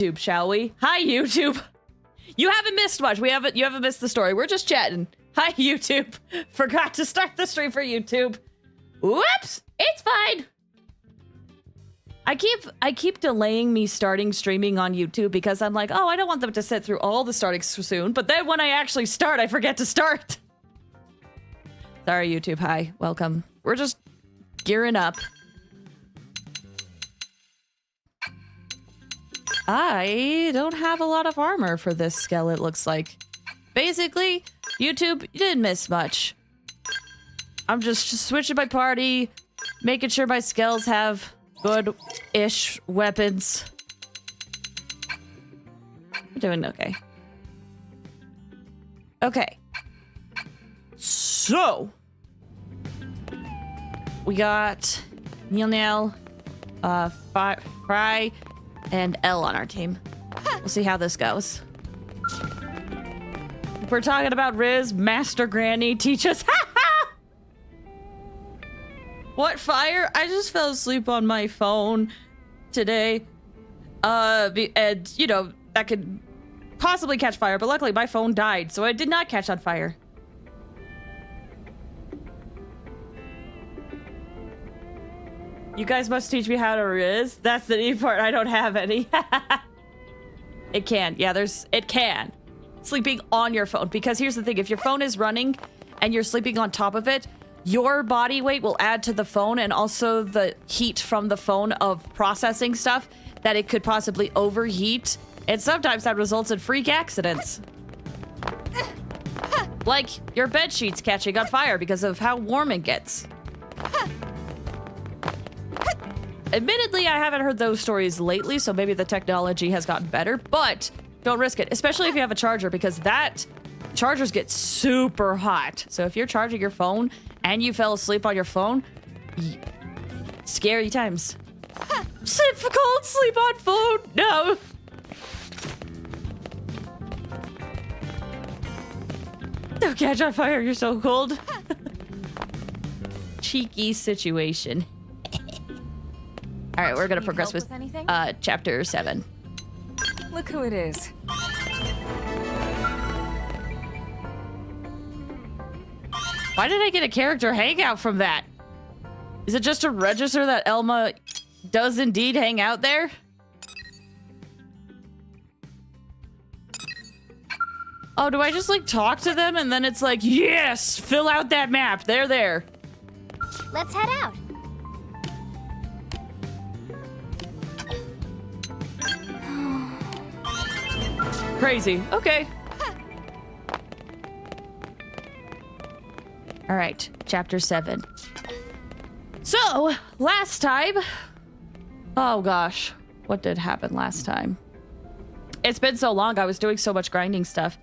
YouTube, shall we? Hi, YouTube. You haven't missed much. You haven't missed the story. We're just chatting. Hi, YouTube. Forgot to start the stream for YouTube. Whoops! It's fine. I keep delaying me starting streaming on YouTube because I'm like, oh, I don't want them to sit through all the starting soon. But then when I actually start, I forget to start. Sorry, YouTube. Hi. Welcome. We're just gearing up. I don't have a lot of armor for this skill, it looks like. Basically, YouTube, you didn't miss much. I'm just switching my party, making sure my skills have good-ish weapons. We're doing okay. Okay. So, we got Nil, Fry, and L on our team. We'll see how this goes. We're talking about Riz, Master Granny, teach us. What fire? I just fell asleep on my phone today. And, you know, that could possibly catch fire, but luckily my phone died, so it did not catch on fire. You guys must teach me how to Riz. That's the neat part. I don't have any. It can. Yeah, it can. Sleeping on your phone. Because here's the thing. If your phone is running and you're sleeping on top of it, your body weight will add to the phone and also the heat from the phone of processing stuff that it could possibly overheat. And sometimes that results in freak accidents. Like your bed sheets catching on fire because of how warm it gets. Admittedly, I haven't heard those stories lately, so maybe the technology has gotten better, but don't risk it, especially if you have a charger, because chargers get super hot. So if you're charging your phone and you fell asleep on your phone, scary times. Sit for cold, sleep on phone, no. Don't catch on fire, you're so cold. Cheeky situation. All right, we're gonna progress with chapter 7. Look who it is. Why did I get a character hangout from that? Is it just to register that Elma does indeed hang out there? Oh, do I just like talk to them and then it's like, yes, fill out that map. They're there. Let's head out. Crazy. Okay. All right, chapter 7. So, last time... Oh gosh, what did happen last time? It's been so long, I was doing so much grinding stuff.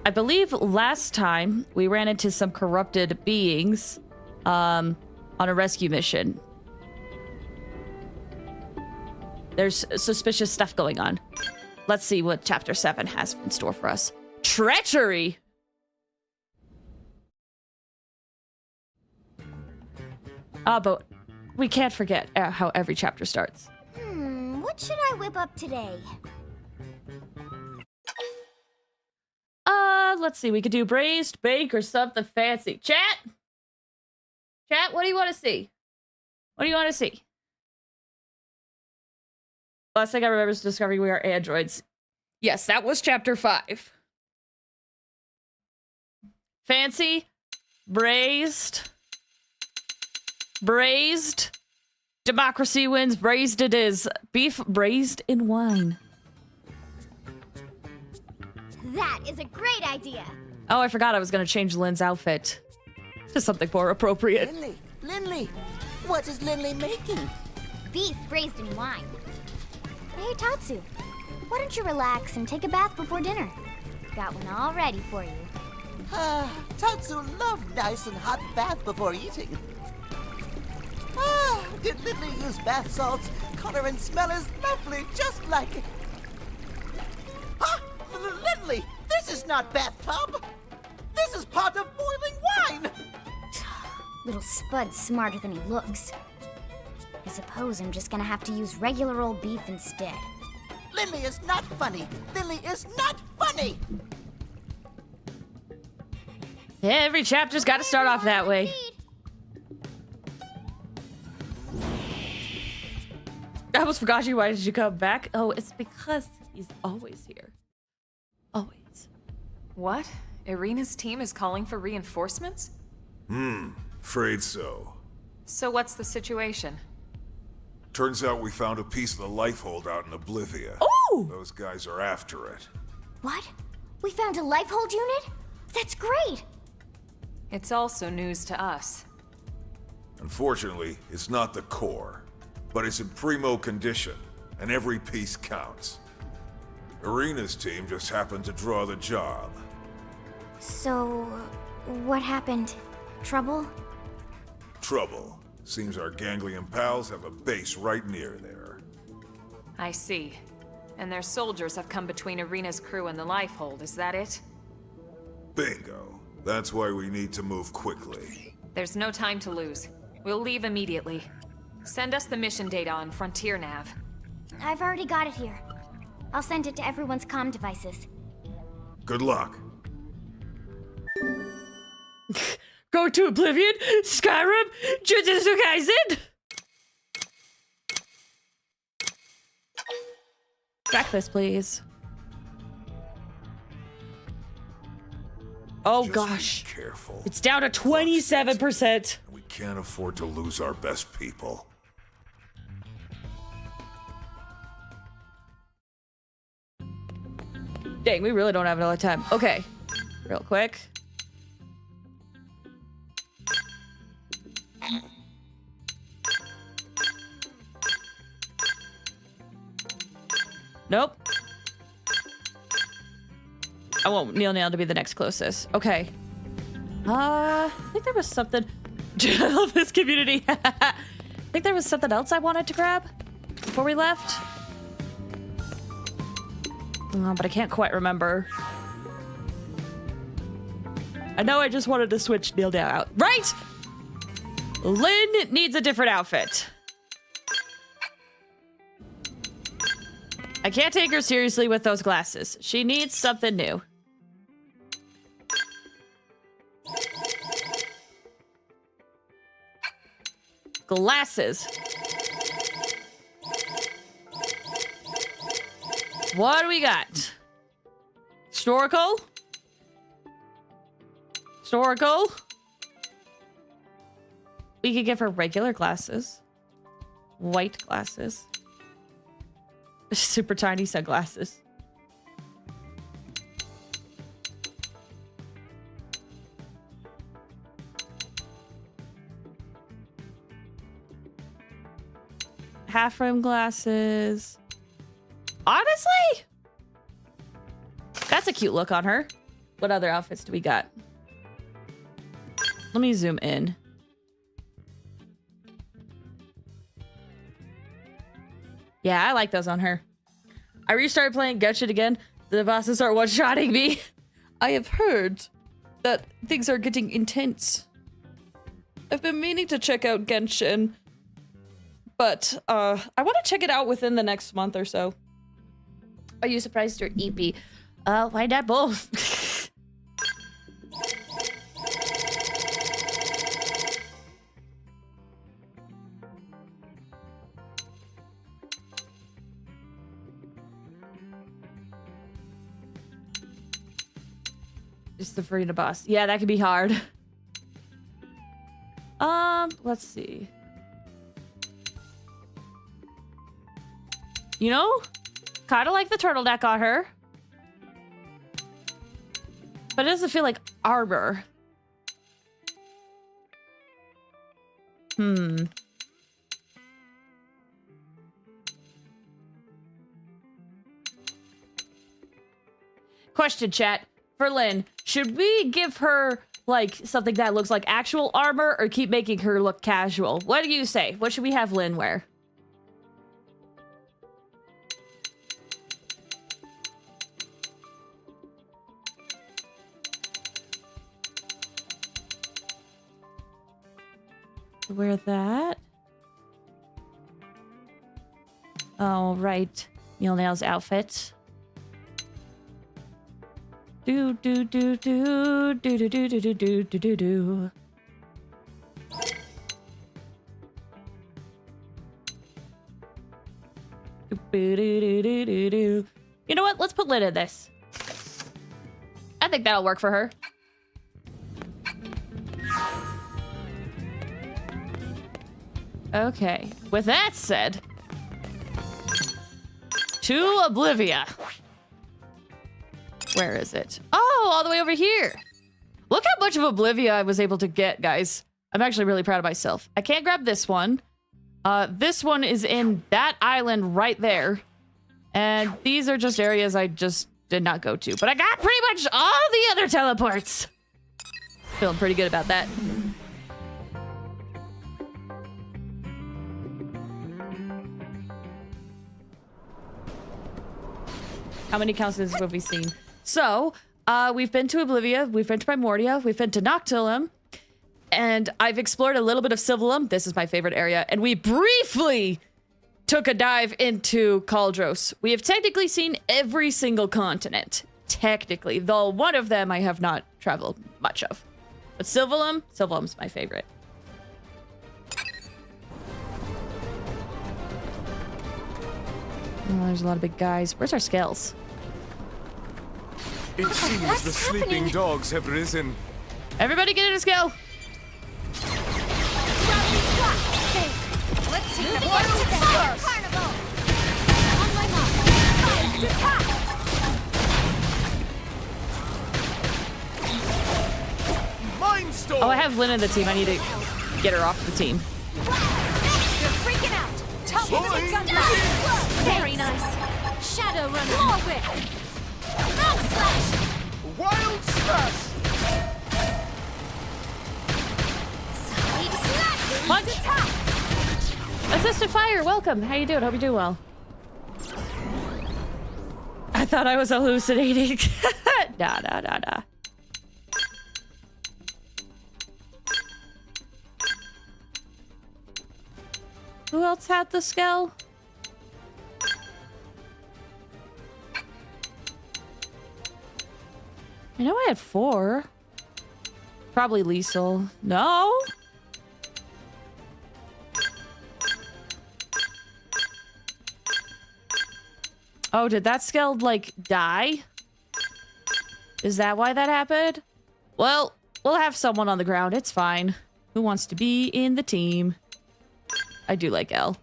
I believe last time we ran into some corrupted beings on a rescue mission. There's suspicious stuff going on. Let's see what chapter 7 has in store for us. Treachery! But we can't forget how every chapter starts. What should I whip up today? Let's see. We could do braised, bake, or something fancy. Chat? Chat, what do you want to see? What do you want to see? Last thing I remember is discovering we are androids. Yes, that was chapter 5. Fancy, braised, democracy wins, braised it is. Beef braised in wine. That is a great idea. Oh, I forgot I was going to change Lynn's outfit to something more appropriate. Lindley, what is Lindley making? Beef braised in wine. Hey, Tatsu, why don't you relax and take a bath before dinner? Got one all ready for you. Tatsu loved nice and hot bath before eating. Did Lindley use bath salts? Color and smell is lovely, just like... Lindley, this is not bathtub. This is pot of boiling wine. Little Spud's smarter than he looks. I suppose I'm just gonna have to use regular old beef instead. Lindley is not funny. Lindley is not funny. Every chapter's got to start off that way. I almost forgot you. Why did you come back? Oh, it's because he's always here. Always. What? Irina's team is calling for reinforcements? Afraid so. So what's the situation? Turns out we found a piece of the life hold out in Oblivia. Ooh! Those guys are after it. What? We found a life hold unit? That's great! It's also news to us. Unfortunately, it's not the core, but it's in primo condition, and every piece counts. Irina's team just happened to draw the job. So, what happened? Trouble? Trouble. Seems our ganglion pals have a base right near there. I see. And their soldiers have come between Irina's crew and the lifehold, is that it? Bingo. That's why we need to move quickly. There's no time to lose. We'll leave immediately. Send us the mission data on Frontier Nav. I've already got it here. I'll send it to everyone's comm devices. Good luck. Go to Oblivion, Skyrim, Jujutsu Kaisen. Breakfast, please. Oh Just gosh, be careful. it's down to 27%. We can't afford to lose our best people. Dang, we really don't have another time. Okay, real quick. Nope. I want Neil Nail to be the next closest. Okay. I think there was something. I love this community. I think there was something else I wanted to grab before we left. But I can't quite remember. I know I just wanted to switch Neil Nail out. Right! Lynn needs a different outfit. I can't take her seriously with those glasses. She needs something new. Glasses. What do we got? Snorkel? Snorkel? We could give her regular glasses. White glasses. Super tiny sunglasses. Half rim glasses. Honestly, that's a cute look on her. What other outfits do we got? Let me zoom in. Yeah, I like those on her. I restarted playing Genshin again. The bosses are one-shotting me. I have heard that things are getting intense. I've been meaning to check out Genshin, but I want to check it out within the next month or so. Are you surprised or EP? Why not both? Just the Farina boss. Yeah, that could be hard. Let's see. You know, kind of like the turtleneck on her. But it doesn't feel like armor. Question, chat. For Lynn, should we give her, like, something that looks like actual armor or keep making her look casual? What do you say? What should we have Lynn wear? Wear that. Oh, right. Neil Nail's outfit. Do do do do do do do do do do do do do. You know what? Let's put Lynn in this. I think that'll work for her. Okay. With that said, to Oblivia. Where is it? Oh, all the way over here. Look how much of Oblivia I was able to get, guys. I'm actually really proud of myself. I can't grab this one. This one is in that island right there. And these are just areas I just did not go to. But I got pretty much all the other teleports. Feeling pretty good about that. How many councils have we seen? So, we've been to Oblivia, we've been to Primordia, we've been to Noctilum, and I've explored a little bit of Civilum. This is my favorite area. And we briefly took a dive into Caldros. We have technically seen every single continent. Technically. Though one of them I have not traveled much of. But Civilum's my favorite. Oh, there's a lot of big guys. Where's our scales? It seems the sleeping dogs have risen. Everybody get in a scale. Let's take the boys to the carnival. On my mark. Attack. Mindstorm! Oh, I have Lynn in the team. I need to get her off the team. You're freaking out. Top of the gun. Very nice. Shadow runner. More whip. Frog slash. Wild slash! Side slash. Punch. Attack. Assisted fire, welcome. How you doing? Hope you're doing well. I thought I was hallucinating. Nah. Who else had the skull? I know I had 4. Probably Liesel. No? Oh, did that Skeld, like, die? Is that why that happened? Well, we'll have someone on the ground. It's fine. Who wants to be in the team? I do like Elle.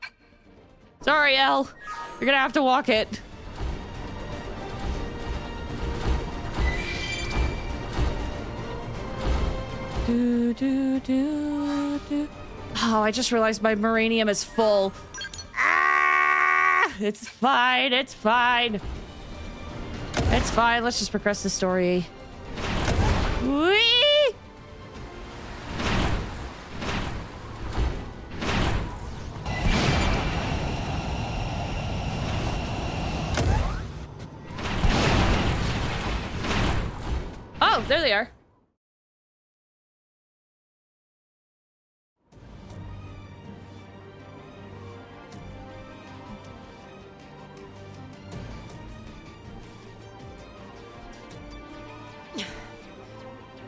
Sorry, Elle. You're gonna have to walk it. Oh, I just realized my Moranium is full. It's fine. It's fine. It's fine. Let's just progress the story. Whee! Oh, there they are.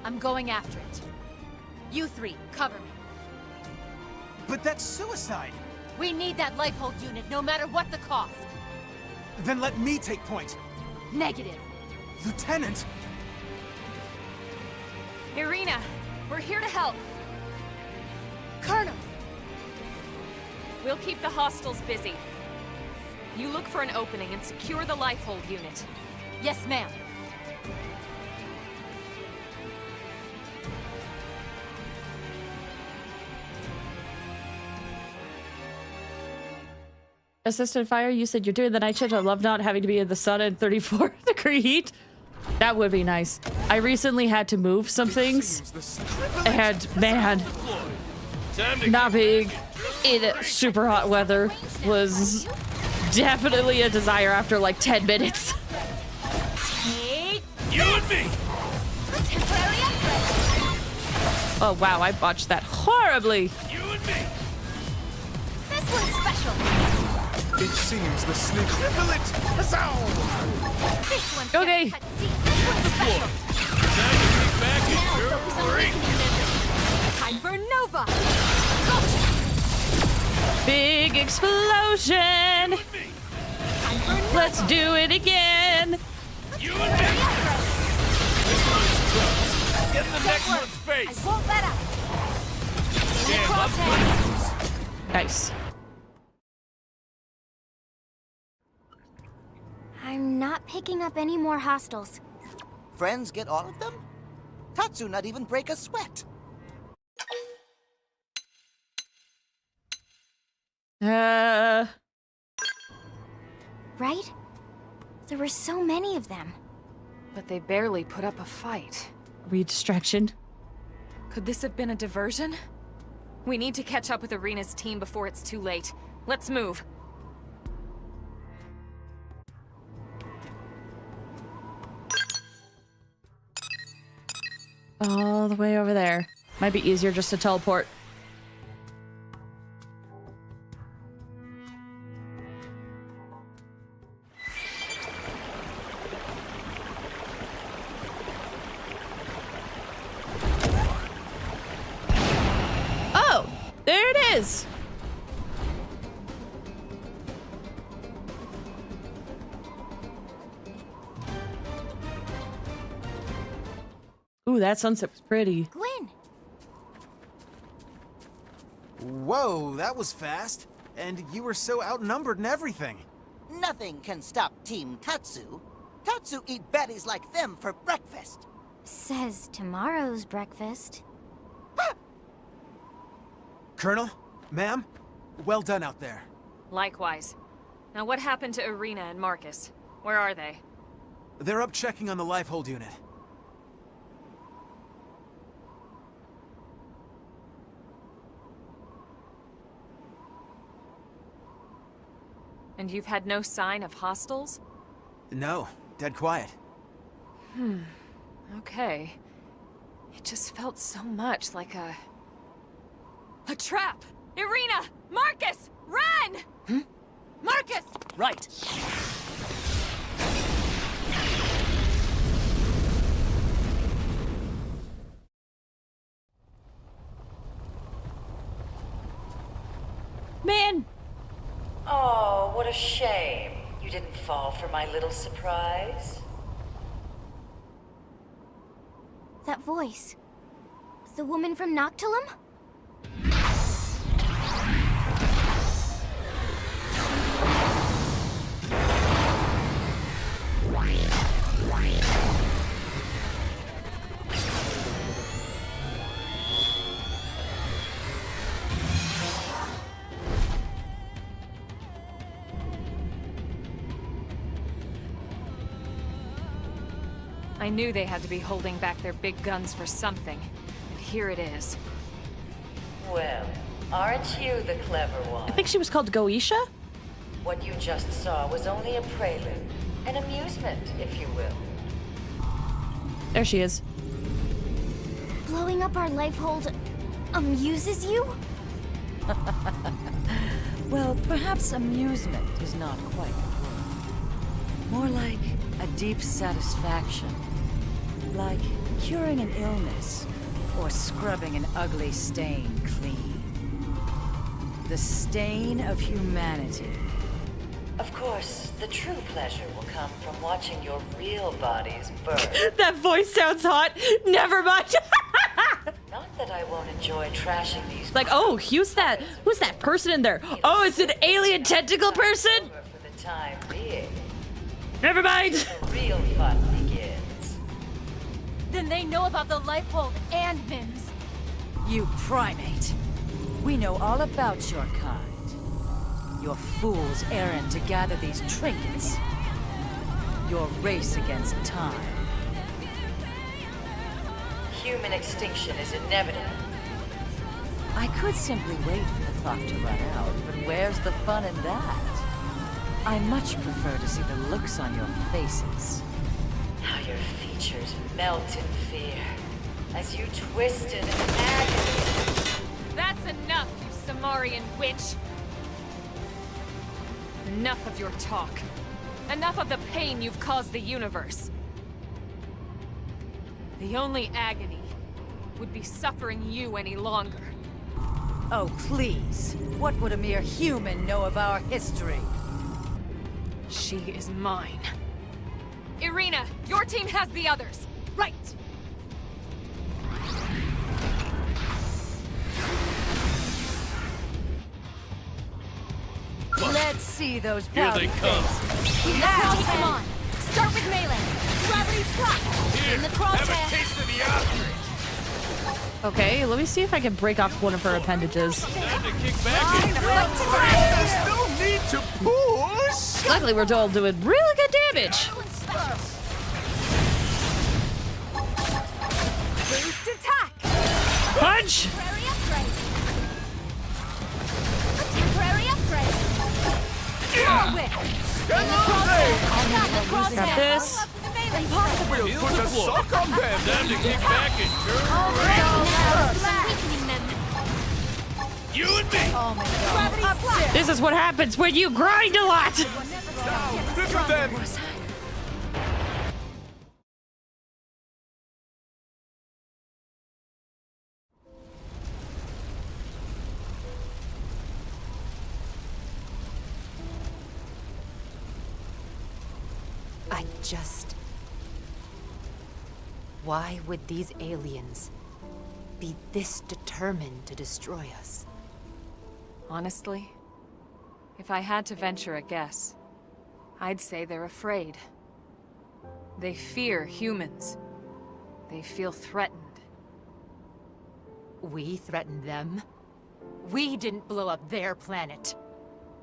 I'm going after it. You three, cover me. But that's suicide! We need that lifehold unit, no matter what the cost. Then let me take point! Negative. Lieutenant! Irina, we're here to help. Colonel! We'll keep the hostiles busy. You look for an opening and secure the lifehold unit. Yes, ma'am. Assistant fire, you said you're doing the night shift. I love not having to be in the sun in 34-degree heat. That would be nice. I recently had to move some things. And man, not being in super hot weather was definitely a desire after like 10 minutes. You and me! Temporary upgrade. Oh wow, I botched that horribly. You and me! This one's special. It seems the snake. Triple it! Huzzah! This one's Okay. gonna cut deep. This one's special. Now focus on weakening them. Hypernova! Gotcha! Big explosion. Hypernova! Let's do it again. You and me! This one's toast. Get in the next one's I face! won't let up. Stay in the crosshair. Nice. I'm not picking up any more hostiles. Friends get all of them? Tatsu not even break a sweat. Uh, Right? There were so many of them. But they barely put up a fight. are we a distraction? Could this have been a diversion? We need to catch up with Arena's team before it's too late. Let's move. All the way over there. Might be easier just to teleport. Oh, there it is. Ooh, that sunset was pretty. Gwen! Whoa, that was fast. And you were so outnumbered and everything. Nothing can stop Team Tatsu. Tatsu eat baddies like them for breakfast. Says tomorrow's breakfast. Colonel, ma'am, well done out there. Likewise. Now what happened to Arena and Marcus? Where are they? They're up checking on the life hold unit. And you've had no sign of hostiles? No, dead quiet. Okay. It just felt so much like a trap! Irina! Marcus! Run! Marcus! Right. Man, Oh, what a shame. You didn't fall for my little surprise. That voice. The woman from Noctilum? I knew they had to be holding back their big guns for something. And here it is. Well, aren't you the clever one? I think she was called Goetia? What you just saw was only a prelude, an amusement, if you will. There she is. Blowing up our life hold amuses you? Well, perhaps amusement is not quite the word. More like a deep satisfaction. Like curing an illness, or scrubbing an ugly stain clean. The stain of humanity. Of course, the true pleasure will come from watching your real bodies burn. That voice sounds hot. Never mind. Not that I won't enjoy trashing these. Like, oh, who's that person in there? Oh, it's an alien tentacle person? Over for the time being. Never mind. The real fun begins. Then they know about the life hold and Mims. You primate. We know all about your kind. Your fool's errand to gather these trinkets. Your race against time. Human extinction is inevitable. I could simply wait for the clock to run out, but where's the fun in that? I much prefer to see the looks on your faces. How your features melt in fear as you twist in agony. That's enough, you Samarian witch! Enough of your talk. Enough of the pain you've caused the universe. The only agony would be suffering you any longer. Oh, please. What would a mere human know of our history? She is mine. Irina, your team has the others. Right. Let's see those Here they pouty come. faces. Now, come on. Start with melee. Gravity slap. Here, In the have a crosshair. taste of the ostrich. Okay, let me see if I can break off one of her appendages. Time to kick back and There's no need to push! Luckily, we're all doing really good damage. Boost attack. Punch! Temporary upgrade. A temporary upgrade. More whip. In the crosshair. Got the crosshair. Got this. Impossible. feel the floor. Suck on them! Time to kick back and Weakening them. you and me. Gravity slap. This is what happens when you grind a lot. Look at them! Why would these aliens be this determined to destroy us? Honestly, if I had to venture a guess, I'd say they're afraid. They fear humans. They feel threatened. We threatened them? We didn't blow up their planet.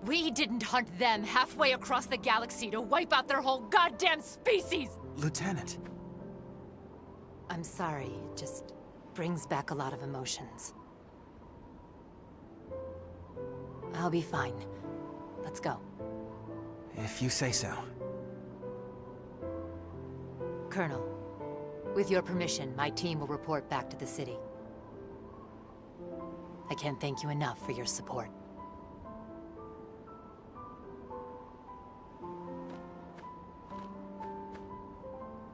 We didn't hunt them halfway across the galaxy to wipe out their whole goddamn species! Lieutenant. I'm sorry, it just brings back a lot of emotions. I'll be fine. Let's go. If you say so. Colonel, with your permission, my team will report back to the city. I can't thank you enough for your support.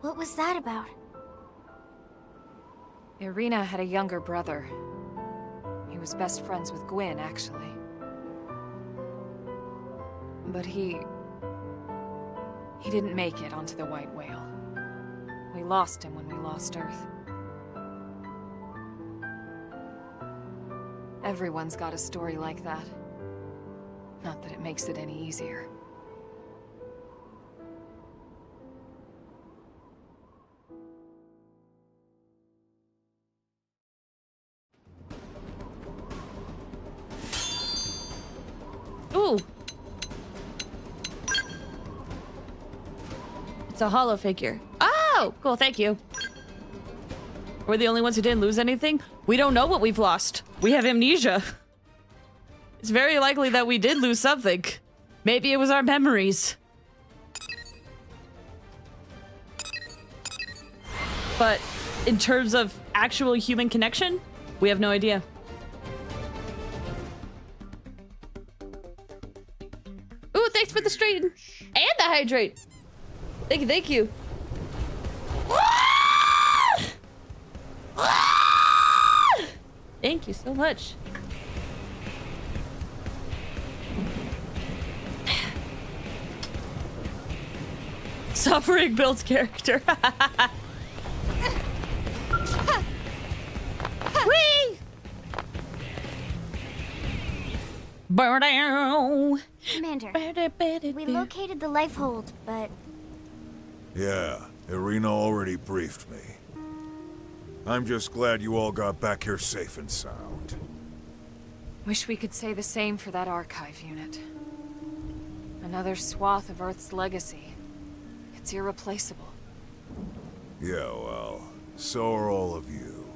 What was that about? Irina had a younger brother. He was best friends with Gwyn, actually. But he didn't make it onto the White Whale. We lost him when we lost Earth. Everyone's got a story like that. Not that it makes it any easier. Ooh. It's a hollow figure. Oh, cool, thank you. We're the only ones who didn't lose anything? We don't know what we've lost. We have amnesia. It's very likely that we did lose something. Maybe it was our memories. But in terms of actual human connection, we have no idea. Ooh, thanks for the straighten and the hydrate. Thank you, thank you. Thank you so much. Suffering builds character. Whee! Burn down. Commander, we located the life hold, but Yeah, Irina already briefed me. I'm just glad you all got back here safe and sound. Wish we could say the same for that archive unit. Another swath of Earth's legacy. It's irreplaceable. Yeah, well, so are all of you.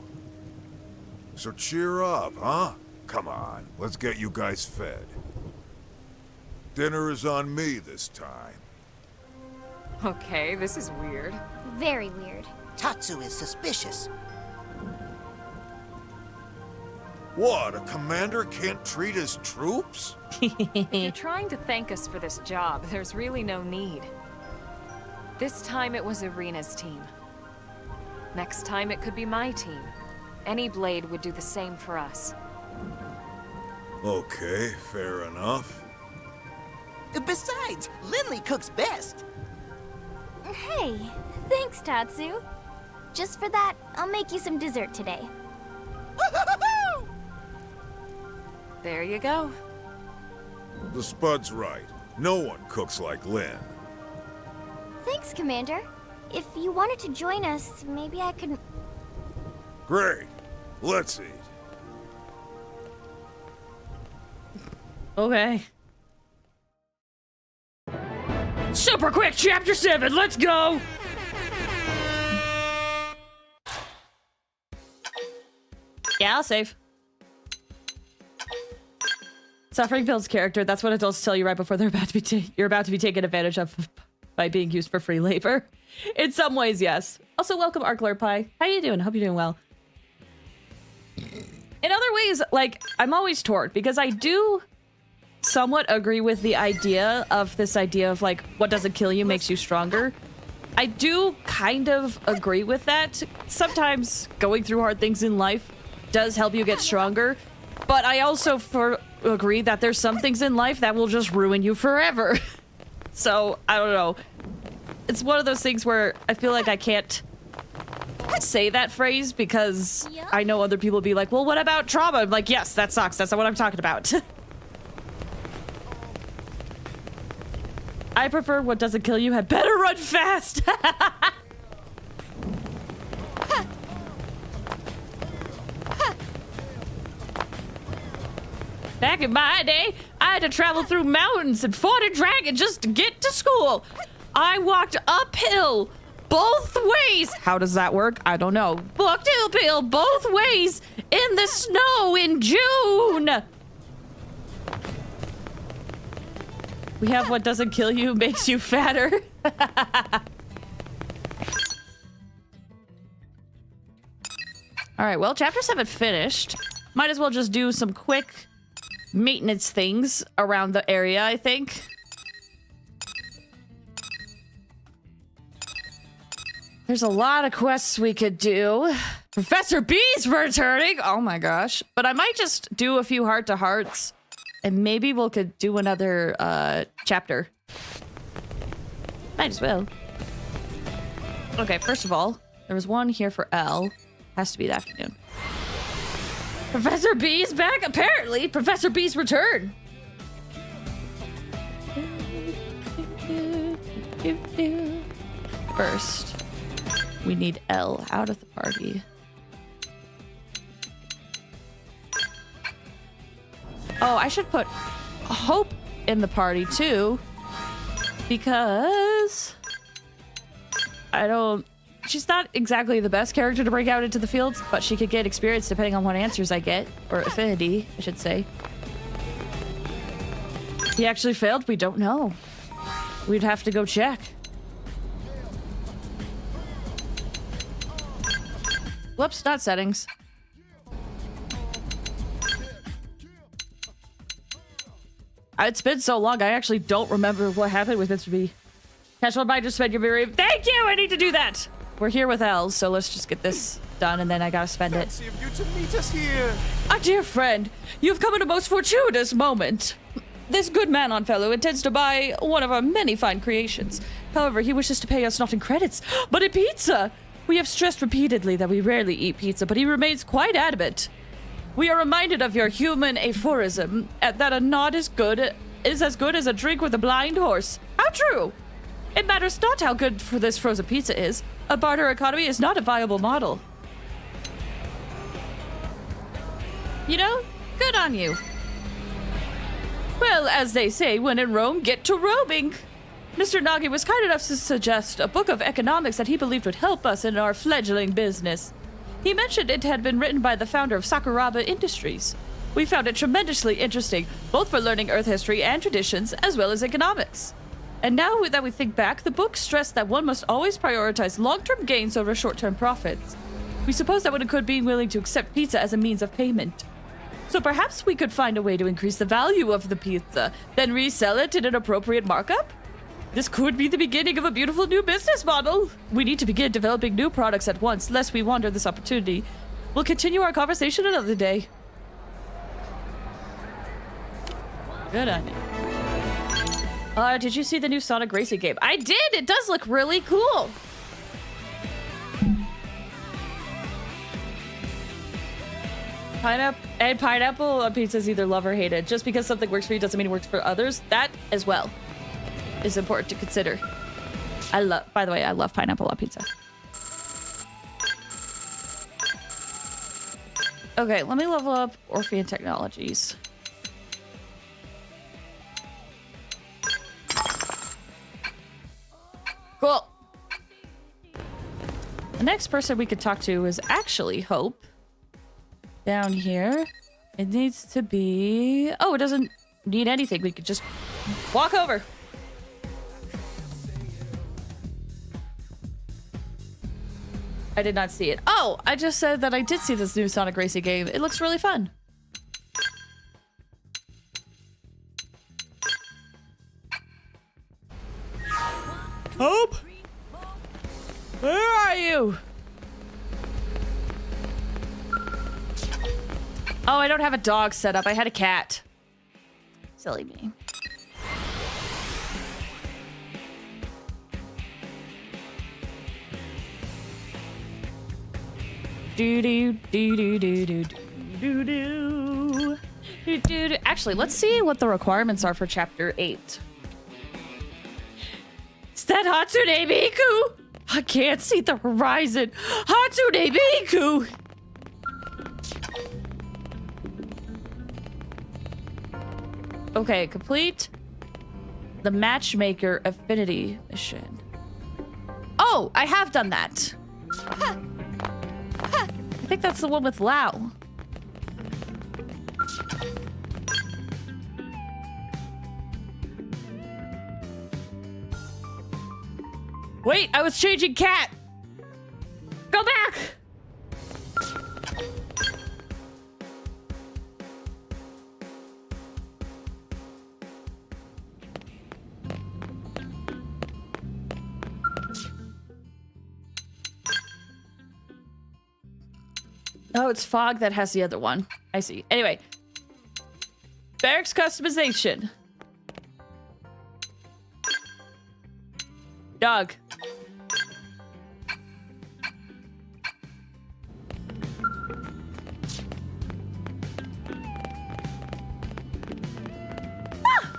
So cheer up, huh? Come on, let's get you guys fed. Dinner is on me this time. Okay, this is weird. very weird. Tatsu is suspicious. What, a commander can't treat his troops? If you're trying to thank us for this job, there's really no need. This time it was Arena's team. Next time it could be my team. Any blade would do the same for us. Okay, fair enough. Besides, Lindley cooks best. Hey, thanks, Tatsu. Just for that, I'll make you some dessert today. There you go. The Spud's right. No one cooks like Lynn. Thanks, Commander. If you wanted to join us, maybe I could... Great. Let's eat. Okay. Super quick, chapter 7, let's go! Yeah, I'll save. Suffering builds character. That's what adults tell you right before they're about to be you're about to be taken advantage of by being used for free labor. In some ways, yes. Also, welcome, Arclor Pie. How you doing? Hope you're doing well. In other ways, like, I'm always torn because I do somewhat agree with the idea of this idea of, like, what doesn't kill you makes you stronger. I do kind of agree with that. Sometimes going through hard things in life does help you get stronger, but I also agree that there's some things in life that will just ruin you forever. So, I don't know. It's one of those things where I feel like I can't say that phrase because I know other people will be like, well, what about trauma? I'm like, yes, that sucks. That's not what I'm talking about. I prefer what doesn't kill you had better run fast. Back in my day, I had to travel through mountains and fought a dragon just to get to school. I walked uphill both ways. How does that work? I don't know. Walked uphill both ways in the snow in June. We have what doesn't kill you makes you fatter. All right, well, chapter 7 finished. Might as well just do some quick maintenance things around the area, I think. There's a lot of quests we could do. Professor B's returning! Oh my gosh. But I might just do a few heart-to-hearts. And maybe we could do another chapter. Might as well. Okay, first of all, there was one here for L. Has to be the afternoon. Professor B's back, apparently. Professor B's return. First, we need L out of the party. Oh, I should put Hope in the party too, because she's not exactly the best character to bring out into the fields, but she could get experience depending on what answers I get, or affinity, I should say. He actually failed? We don't know. We'd have to go check. Whoops, not settings. It's been so long, I actually don't remember what happened with Mr. B. Catch one bite, just spend your very... Thank you! I need to do that! We're here with Elle, so let's just get this done, and then I gotta spend it. Fancy of you to meet us here. Our dear friend, you've come at a most fortuitous moment. This good man on fellow intends to buy one of our many fine creations. However, he wishes to pay us not in credits, but in pizza. We have stressed repeatedly that we rarely eat pizza, but he remains quite adamant. We are reminded of your human aphorism that a nod is as good as a drink with a blind horse. How true! It matters not how good for this frozen pizza is. A barter economy is not a viable model. You know, good on you. Well, as they say, when in Rome, get to roaming. Mr. Nagi was kind enough to suggest a book of economics that he believed would help us in our fledgling business. He mentioned it had been written by the founder of Sakuraba Industries. We found it tremendously interesting, both for learning Earth history and traditions, as well as economics. And now that we think back, the book stressed that one must always prioritize long-term gains over short-term profits. We suppose that would include being willing to accept pizza as a means of payment. So perhaps we could find a way to increase the value of the pizza, then resell it at an appropriate markup? This could be the beginning of a beautiful new business model. We need to begin developing new products at once, lest we wander this opportunity. We'll continue our conversation another day. Good on you. Did you see the new Sonic Racing game? I did! It does look really cool! Pineapple on pizza is either love or hated. Just because something works for you doesn't mean it works for others. That as well is important to consider. By the way, I love pineapple on pizza. Okay, let me level up Orphean Technologies. Cool. The next person we could talk to is actually Hope. Down here. It needs to be... Oh, it doesn't need anything. We could just walk over. I did not see it. Oh, I just said that I did see this new Sonic Racing game. It looks really fun. Hope? Where are you? Oh, I don't have a dog set up. I had a cat. Silly me. Actually, let's see what the requirements are for Chapter 8. Is that Hatsune Miku? I can't see the horizon. Hatsune Miku! Okay, complete the Matchmaker Affinity mission. Oh, I have done that. I think that's the one with Lao. Wait, I was changing cat. Go back. Oh, it's Fog that has the other one. I see. Anyway. Barracks customization. Dog. Ah!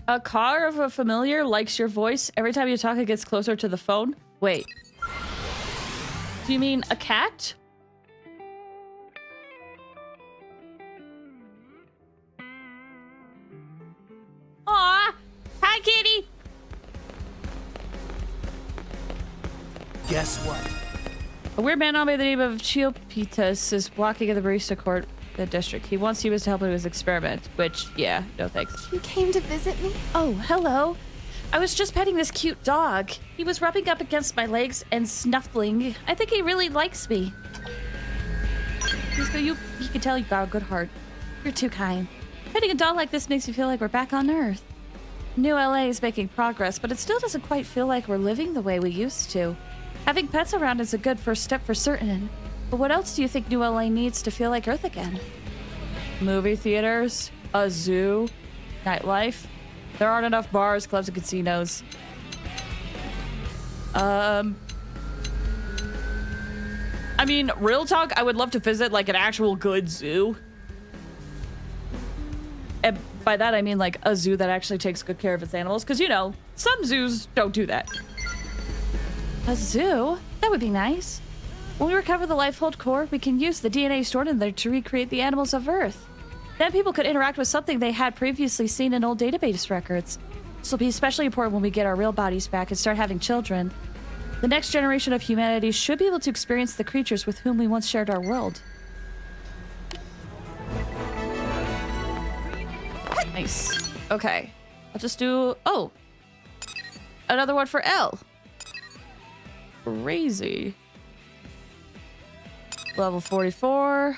A car of a familiar likes your voice. Every time you talk, it gets closer to the phone. Wait. Do you mean a cat? Aw! Hi, kitty! Guess what? A weird man by the name of Chiopitas is walking in the barista court in the district. He wants humans to help him with his experiment, which, yeah, no thanks. You came to visit me? Oh, hello. I was just petting this cute dog. He was rubbing up against my legs and snuffling. I think he really likes me. You can tell you got a good heart. You're too kind. Petting a dog like this makes me feel like we're back on Earth. New LA is making progress, but it still doesn't quite feel like we're living the way we used to. Having pets around is a good first step for certain. But what else do you think New LA needs to feel like Earth again? Movie theaters? A zoo? Nightlife? There aren't enough bars, clubs, and casinos. I mean, real talk, I would love to visit, like, an actual good zoo. And by that, I mean, like, a zoo that actually takes good care of its animals. Because, you know, some zoos don't do that. A zoo? That would be nice. When we recover the Lifehold core, we can use the DNA stored in there to recreate the animals of Earth. Then people could interact with something they had previously seen in old database records. This will be especially important when we get our real bodies back and start having children. The next generation of humanity should be able to experience the creatures with whom we once shared our world. Nice. Okay. I'll just do... Oh! Another one for L. Crazy. Level 44.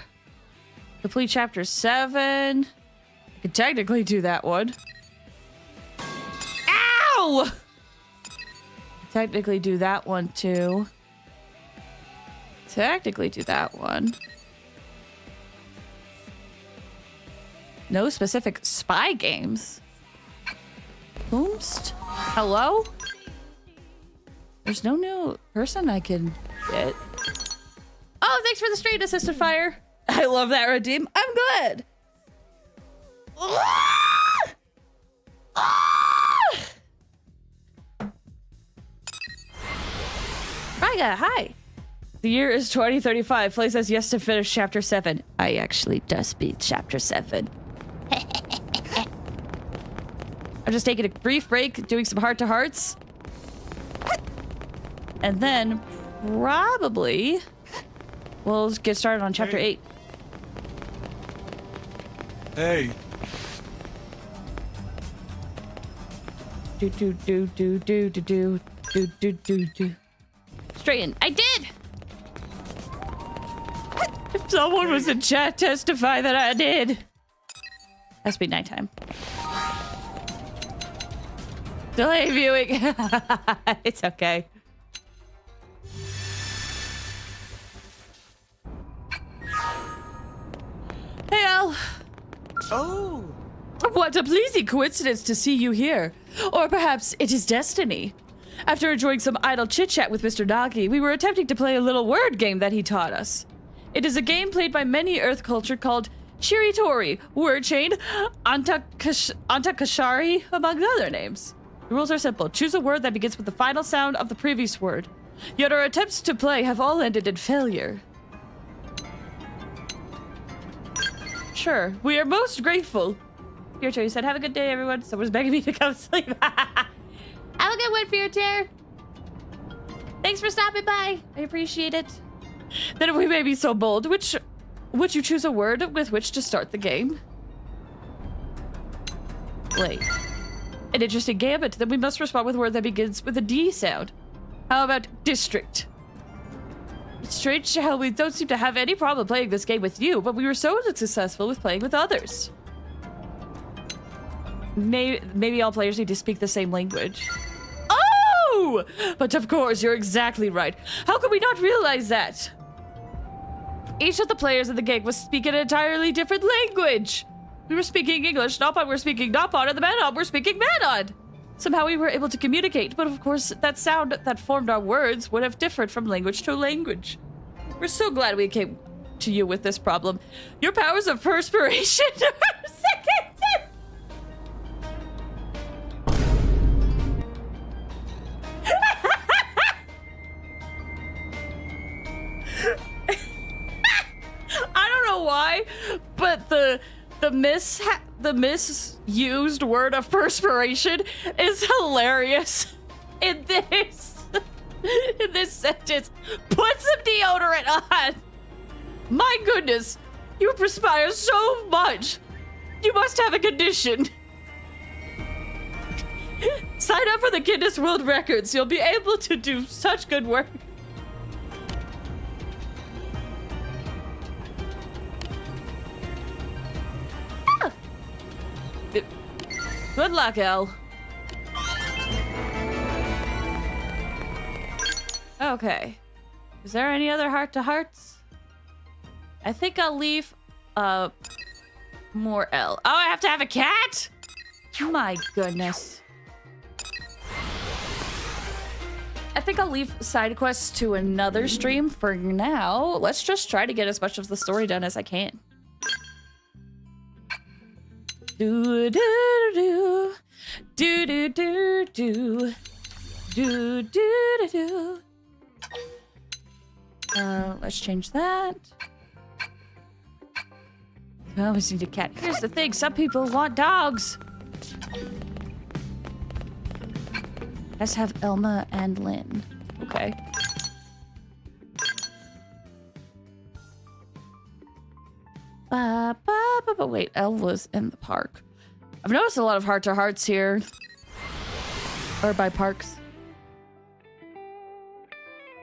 Complete chapter 7. I could technically do that one. Ow! Technically do that one too. Technically do that one. No specific spy games. Boomst? Hello? There's no new person I can get. Oh, thanks for the straight assisted fire. I love that redeem. I'm good. Ryga, hi. The year is 2035. Flay says yes to finish chapter 7. I actually does beat chapter 7. I'm just taking a brief break, doing some heart-to-hearts. And then probably we'll get started on chapter 8. Hey. Do. Straighten. I did! If someone was in chat, testify that I did. Has to be nighttime. Delay viewing. It's okay. Hey, Al. Oh. What a pleasing coincidence to see you here. Or perhaps it is destiny. After enjoying some idle chit-chat with Mr. Nagi, we were attempting to play a little word game that he taught us. It is a game played by many Earth culture called Shiritori, word chain, Antakashari, among other names. The rules are simple. Choose a word that begins with the final sound of the previous word. Yet our attempts to play have all ended in failure. Sure, we are most grateful. Fear Chair said, have a good day, everyone. Someone's begging me to come sleep. Have a good one, Fear Chair. Thanks for stopping by. I appreciate it. Then if we may be so bold, would you choose a word with which to start the game? Wait. An interesting gambit. Then we must respond with a word that begins with a D sound. How about district? It's strange how we don't seem to have any problem playing this game with you, but we were so successful with playing with others. Maybe all players need to speak the same language. Oh! But of course, you're exactly right. How could we not realize that? Each of the players in the game was speaking an entirely different language. We were speaking English, Nopon were speaking Nopon, and the Manon were speaking Manon. Somehow we were able to communicate, but of course, that sound that formed our words would have differed from language to language. We're so glad we came to you with this problem. Your powers of perspiration are second. I don't know why, but the misused word of perspiration is hilarious in this sentence. Put some deodorant on. My goodness, you perspire so much. You must have a condition. Sign up for the Guinness World Records. You'll be able to do such good work. Good luck, El. Okay. Is there any other heart-to-hearts? I think I'll leave, more L. Oh, I have to have a cat? My goodness. I think I'll leave side quests to another stream for now. Let's just try to get as much of the story done as I can. Do do do do do do do do do do. Let's change that. I always need a cat. Here's the thing: some people want dogs. Let's have Elma and Lynn. Okay. Wait, Elva's in the park. I've noticed a lot of heart-to-hearts here. Or by parks.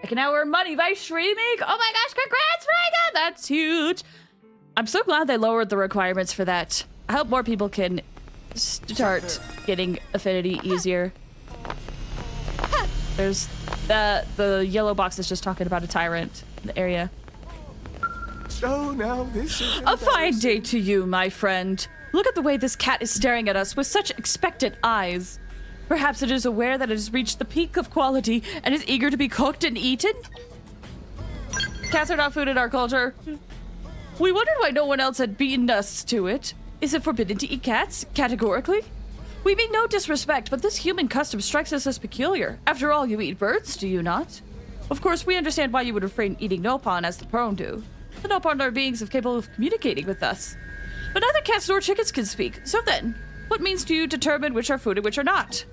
I can now earn money by streaming. Oh my gosh, congrats, Reagan! That's huge. I'm so glad they lowered the requirements for that. I hope more people can start getting Affinity easier. There's the yellow box is just talking about a tyrant in the area. Oh, now this is A fine day to you, my friend. Look at the way this cat is staring at us with such expectant eyes. Perhaps it is aware that it has reached the peak of quality and is eager to be cooked and eaten? Cats are not food in our culture. We wondered why no one else had beaten us to it. Is it forbidden to eat cats, categorically? We mean no disrespect, but this human custom strikes us as peculiar. After all, you eat birds, do you not? Of course, we understand why you would refrain eating Nopon as the prone do. The Nopon are beings capable of communicating with us. But neither cats nor chickens can speak. So then, what means do you determine which are food and which are not?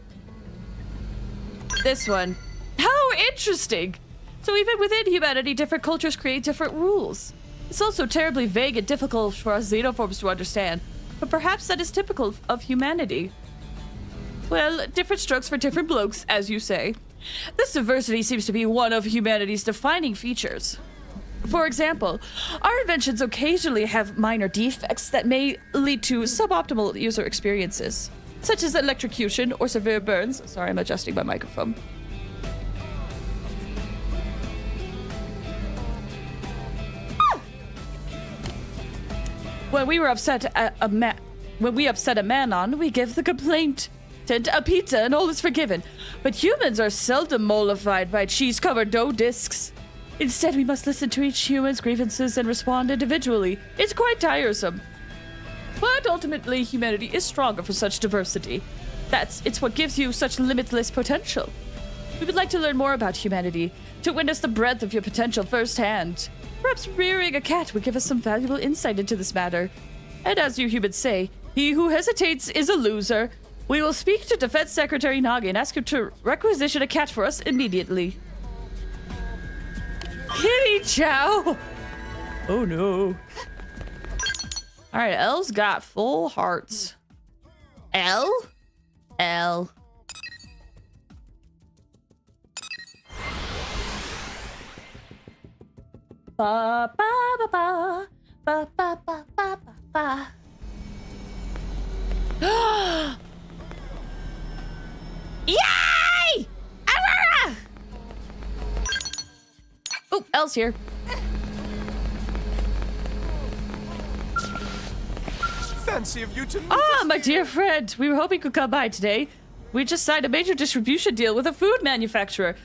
This one. How interesting! So even within humanity, different cultures create different rules. It's also terribly vague and difficult for us xenophobes to understand, but perhaps that is typical of humanity. Well, different strokes for different blokes, as you say. This diversity seems to be one of humanity's defining features. For example, our inventions occasionally have minor defects that may lead to suboptimal user experiences, such as electrocution or severe burns. Sorry, I'm adjusting my microphone. When we upset a man on, we give the complaint. Send a pizza and all is forgiven. But humans are seldom mollified by cheese-covered dough discs. Instead, we must listen to each human's grievances and respond individually. It's quite tiresome. But ultimately, humanity is stronger for such diversity. It's what gives you such limitless potential. We would like to learn more about humanity, to witness the breadth of your potential firsthand. Perhaps rearing a cat would give us some valuable insight into this matter. And as you humans say, he who hesitates is a loser. We will speak to Defense Secretary Nagi and ask him to requisition a cat for us immediately. Kitty Chow! Oh no. Alright, L's got full hearts. L? L. Ba ba ba ba ba ba ba ba ba ba. Yay! Aurora! Oh, Elle's here. Fancy of you to meet Ah, us my here. dear friend. We were hoping you could come by today. We just signed a major distribution deal with a food manufacturer.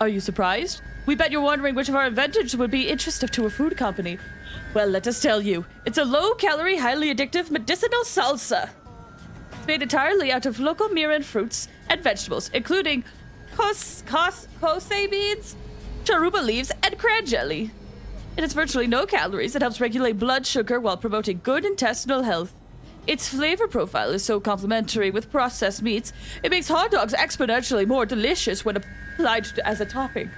Are you surprised? We bet you're wondering which of our inventions would be interesting to a food company. Well, let us tell you. It's a low-calorie, highly addictive medicinal salsa. It's made entirely out of local Miran fruits and vegetables, including kosei beans, charuba leaves, and cran jelly. It has virtually no calories. It helps regulate blood sugar while promoting good intestinal health. Its flavor profile is so complementary with processed meats, it makes hot dogs exponentially more delicious when applied as a topping.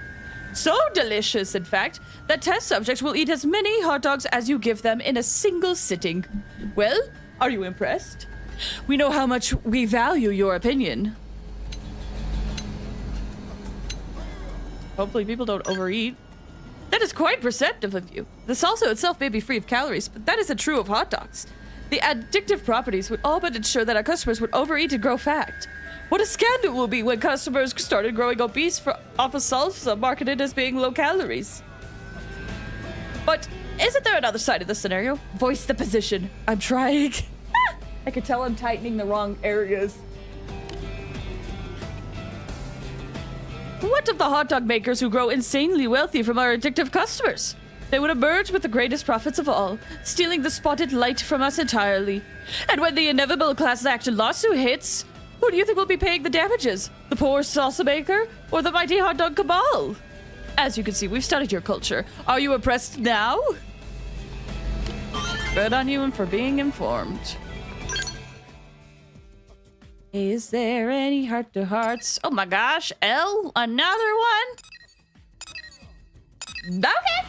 So delicious, in fact, that test subjects will eat as many hot dogs as you give them in a single sitting. Well, are you impressed? We know how much we value your opinion. Hopefully people don't overeat. That is quite perceptive of you. The salsa itself may be free of calories, but that isn't true of hot dogs. The addictive properties would all but ensure that our customers would overeat and grow fat. What a scandal it will be when customers started growing obese off of salsa marketed as being low calories. But isn't there another side of the scenario? Voice the position. I'm trying. I could tell I'm tightening the wrong areas. What of the hot dog makers who grow insanely wealthy from our addictive customers? They would emerge with the greatest profits of all, stealing the spotted light from us entirely. And when the inevitable class action lawsuit hits, who do you think will be paying the damages? The poor salsa maker or the mighty hot dog cabal? As you can see, we've studied your culture. Are you impressed now? Good on you for being informed. Is there any heart-to-hearts? Oh my gosh, L, another one? Okay.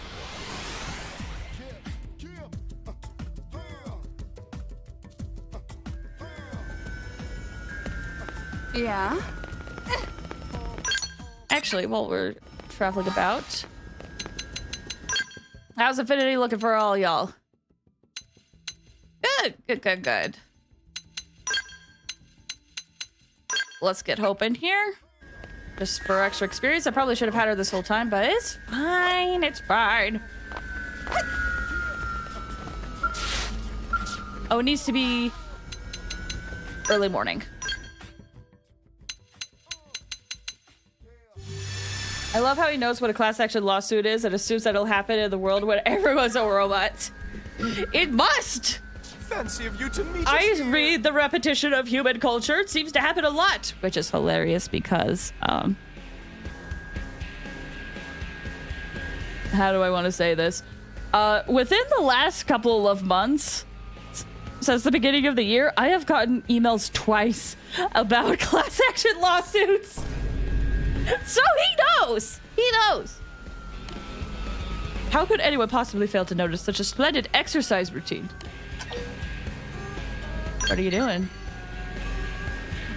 Yeah? Actually, while we're traveling about. How's Affinity looking for all y'all? Good, good, good, good. Let's get Hope in here. Just for extra experience. I probably should have had her this whole time, but it's fine. It's fine. Oh, it needs to be early morning. I love how he knows what a class action lawsuit is and assumes that it'll happen in the world when everyone's a robot. It must! Fancy of you to meet us I here. read the repetition of human culture. It seems to happen a lot, which is hilarious because, how do I want to say this? Within the last couple of months, since the beginning of the year, I have gotten emails twice about class action lawsuits. So he knows! He knows! How could anyone possibly fail to notice such a splendid exercise routine? What are you doing?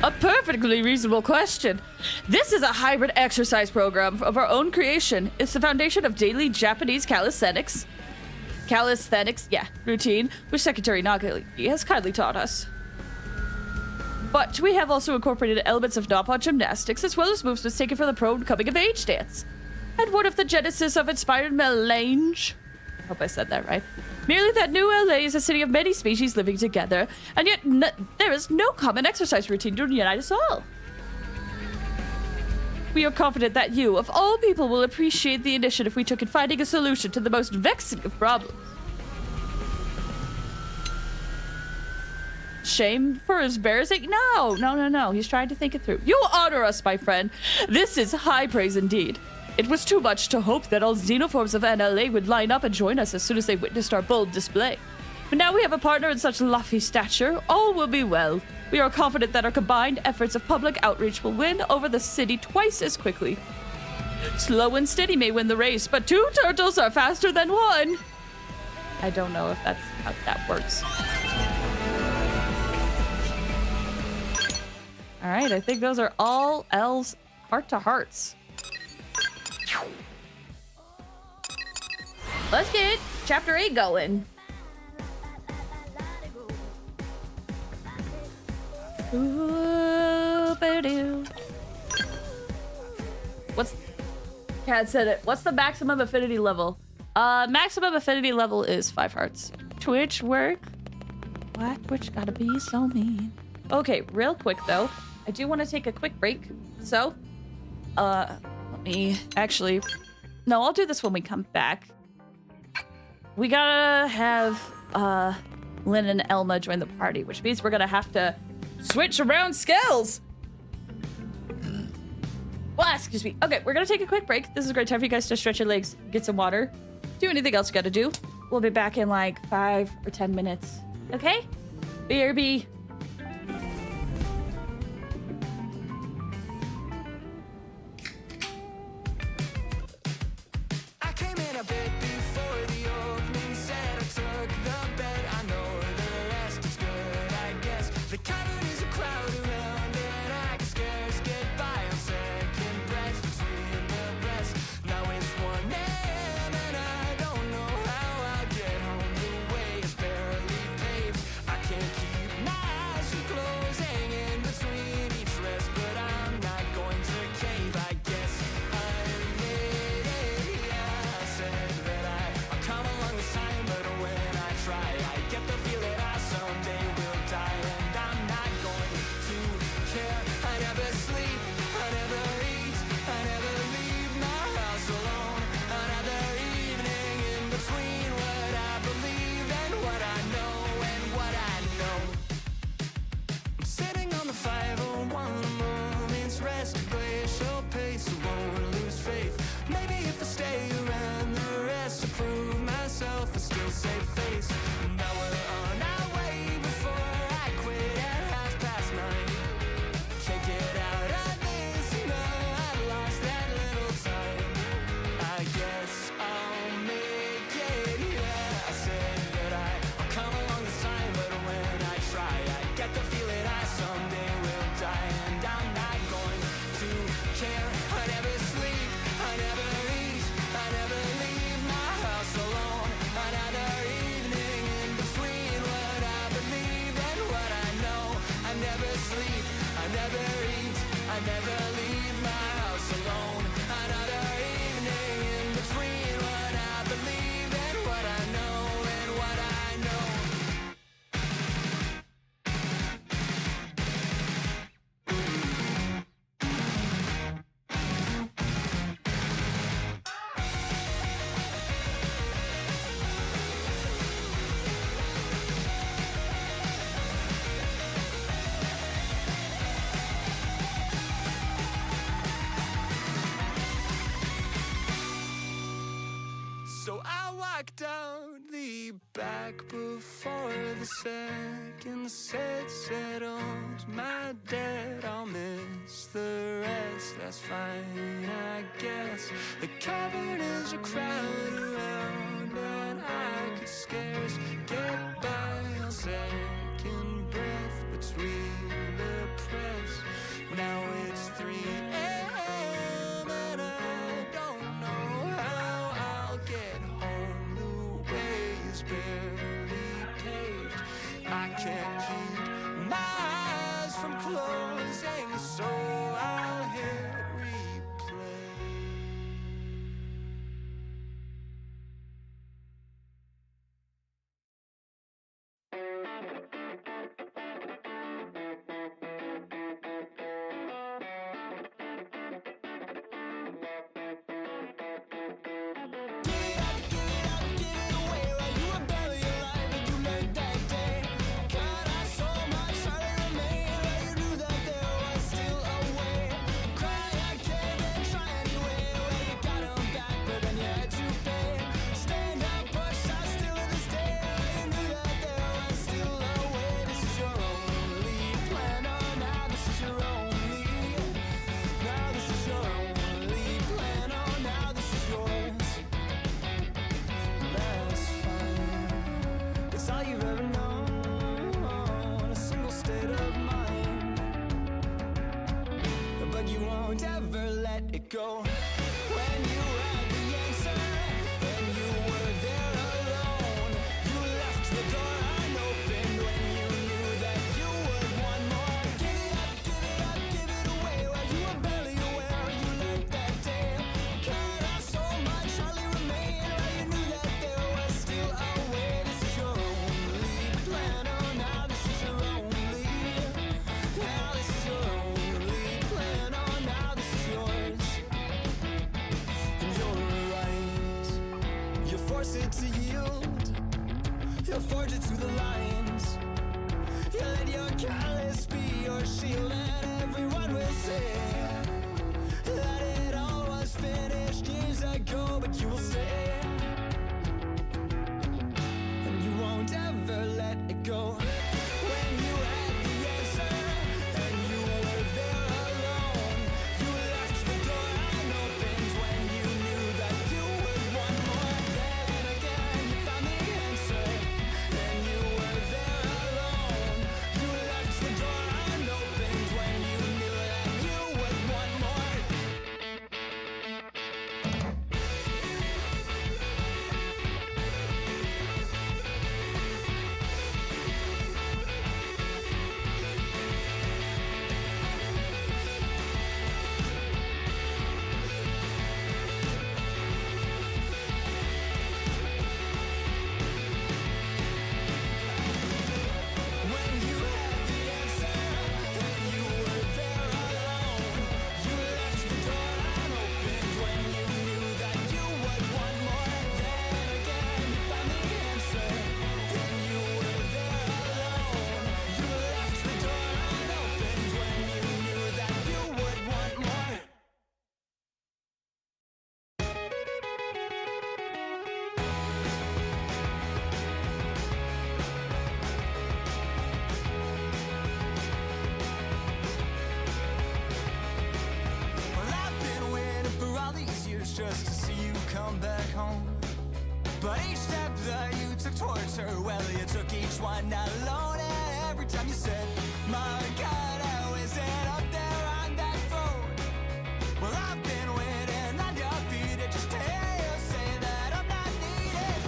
A perfectly reasonable question. This is a hybrid exercise program of our own creation. It's the foundation of daily Japanese calisthenics, routine, which Secretary Nagaki has kindly taught us. But we have also incorporated elements of Napa gymnastics as well as movements taken from the pro coming of age dance. And one of the genesis of inspired melange. I hope I said that right. Merely that New LA is a city of many species living together, and yet there is no common exercise routine to unite us all. We are confident that you, of all people, will appreciate the initiative we took in finding a solution to the most vexing of problems. Shame for his embarrassing? No. He's trying to think it through. You honor us, my friend. This is high praise indeed. It was too much to hope that all xenoforms of NLA would line up and join us as soon as they witnessed our bold display. But now we have a partner in such lofty stature, all will be well. We are confident that our combined efforts of public outreach will win over the city twice as quickly. Slow and steady may win the race, but 2 turtles are faster than 1. I don't know if that's how that works. All right, I think those are all L's heart-to-hearts. Let's get chapter 8 going. Cat said it. What's the maximum affinity level? Maximum affinity level is 5 hearts. Twitch work? What? Twitch gotta be so mean. Okay, real quick though. I do want to take a quick break. So, let me actually... No, I'll do this when we come back. We gotta have Lynn and Elma join the party, which means we're gonna have to switch around skills. Well, excuse me. Okay, we're gonna take a quick break. This is a great time for you guys to stretch your legs, get some water, do anything else you gotta do. We'll be back in like 5 or 10 minutes. Okay? BRB. Get the feeling I someday will die, and I'm not going to blacked out the back before the second set settled my debt. I'll miss the rest, that's fine, I guess. The cavernous are crowded around, and I could scarce get by a second breath between the press. Now it's 3 a.m. and I don't know how I'll get home. The way is barely paved. I can't keep my eyes from closing, so I'll hit replay. Go. When you had the answer, and you were there alone, you left the door unopened when you knew that you would want more. Give it up, give it away, while you were barely aware you learned that day. Cut off so much, hardly remained, while you knew that there was still a way. This is your only plan, oh now this is your only. Now this is your only plan, oh now this is yours. Force it to yield, you'll forge it to the lines. You let your callous be your shield, and everyone will say that it all was finished years ago, but you will stay, and you won't ever let it go. When you had the answer, and you were there alone, you left the door unopened when you knew that you would want more. Just to see you come back home. But each step that you took towards her, well, you took each one alone. And every time you said, my God, how is it up there on that throne? Well, I've been waiting on your feet to just hear you say that I'm not needed.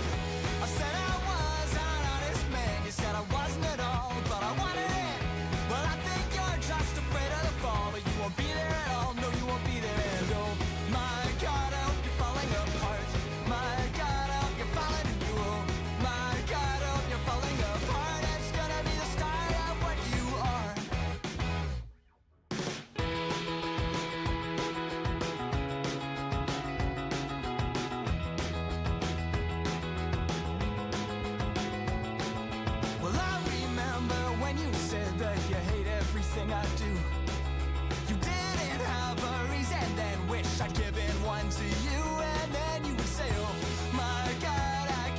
I said I was an honest man. You said I wasn't at all, but I wanted it. Well, I think you're just afraid of the fall, but you won't be there at all. No, you won't be there at all. My God, I hope you're falling apart. My God, I hope you're falling into you. My God, I hope you're falling apart. It's gonna be the start of what you are. Well, I remember when you said that you hate everything I do. You didn't have a reason, then wish I'd given one to you, and then you would say, oh my God, I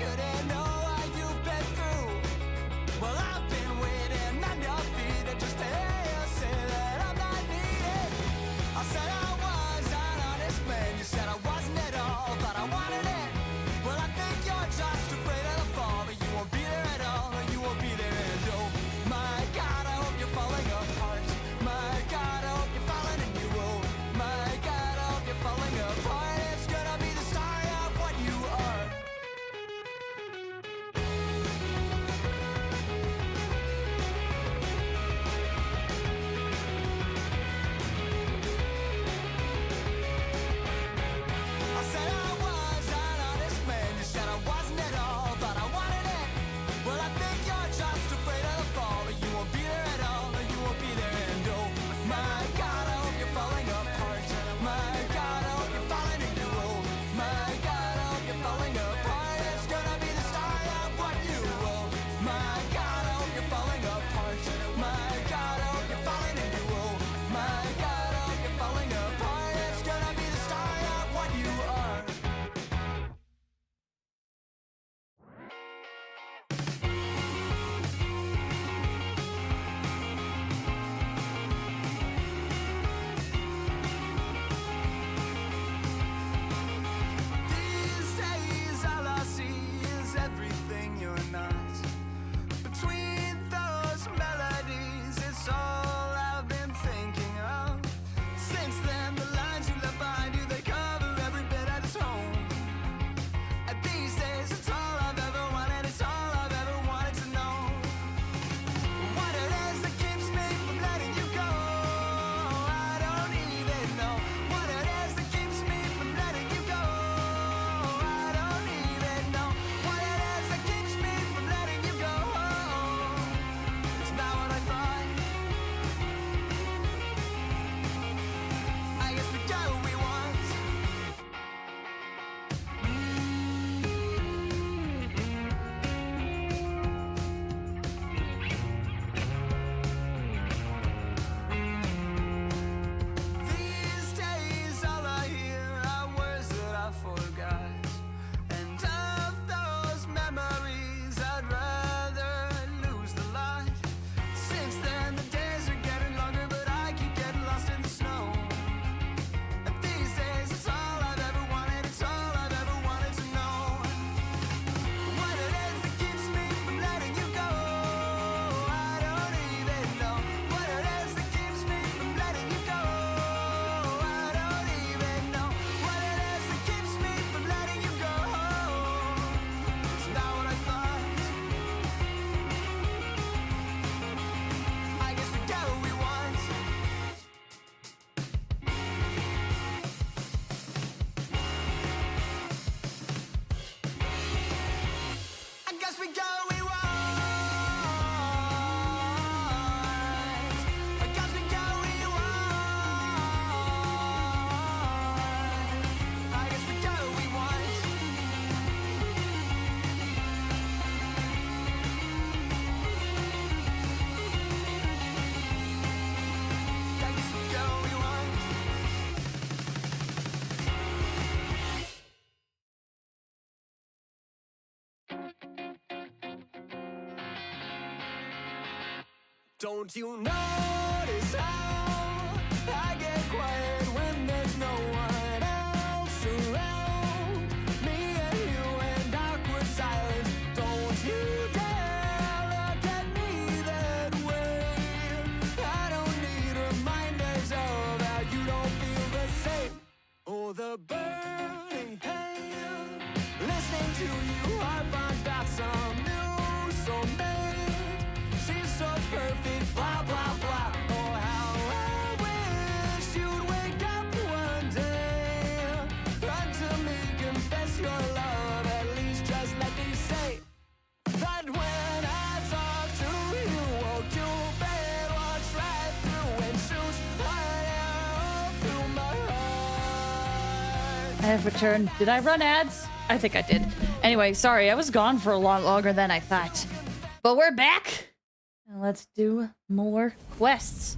Don't you notice how I get quiet when there's no one else around? Me and you and awkward silence. Don't you dare look at me that way. I don't need reminders of how you don't feel the same. Oh, the burning hand, listening to you harp on about some new soulmate. She's so perfect, blah, blah, blah. Oh, how I wish you'd wake up one day. Run to me, confess your love. At least just let me say that when I talk to you, walk your bed, walks right through and shoots right out through my heart. I have returned. Did I run ads? I think I did. Anyway, sorry, I was gone for a lot longer than I thought. But we're back! And let's do more quests.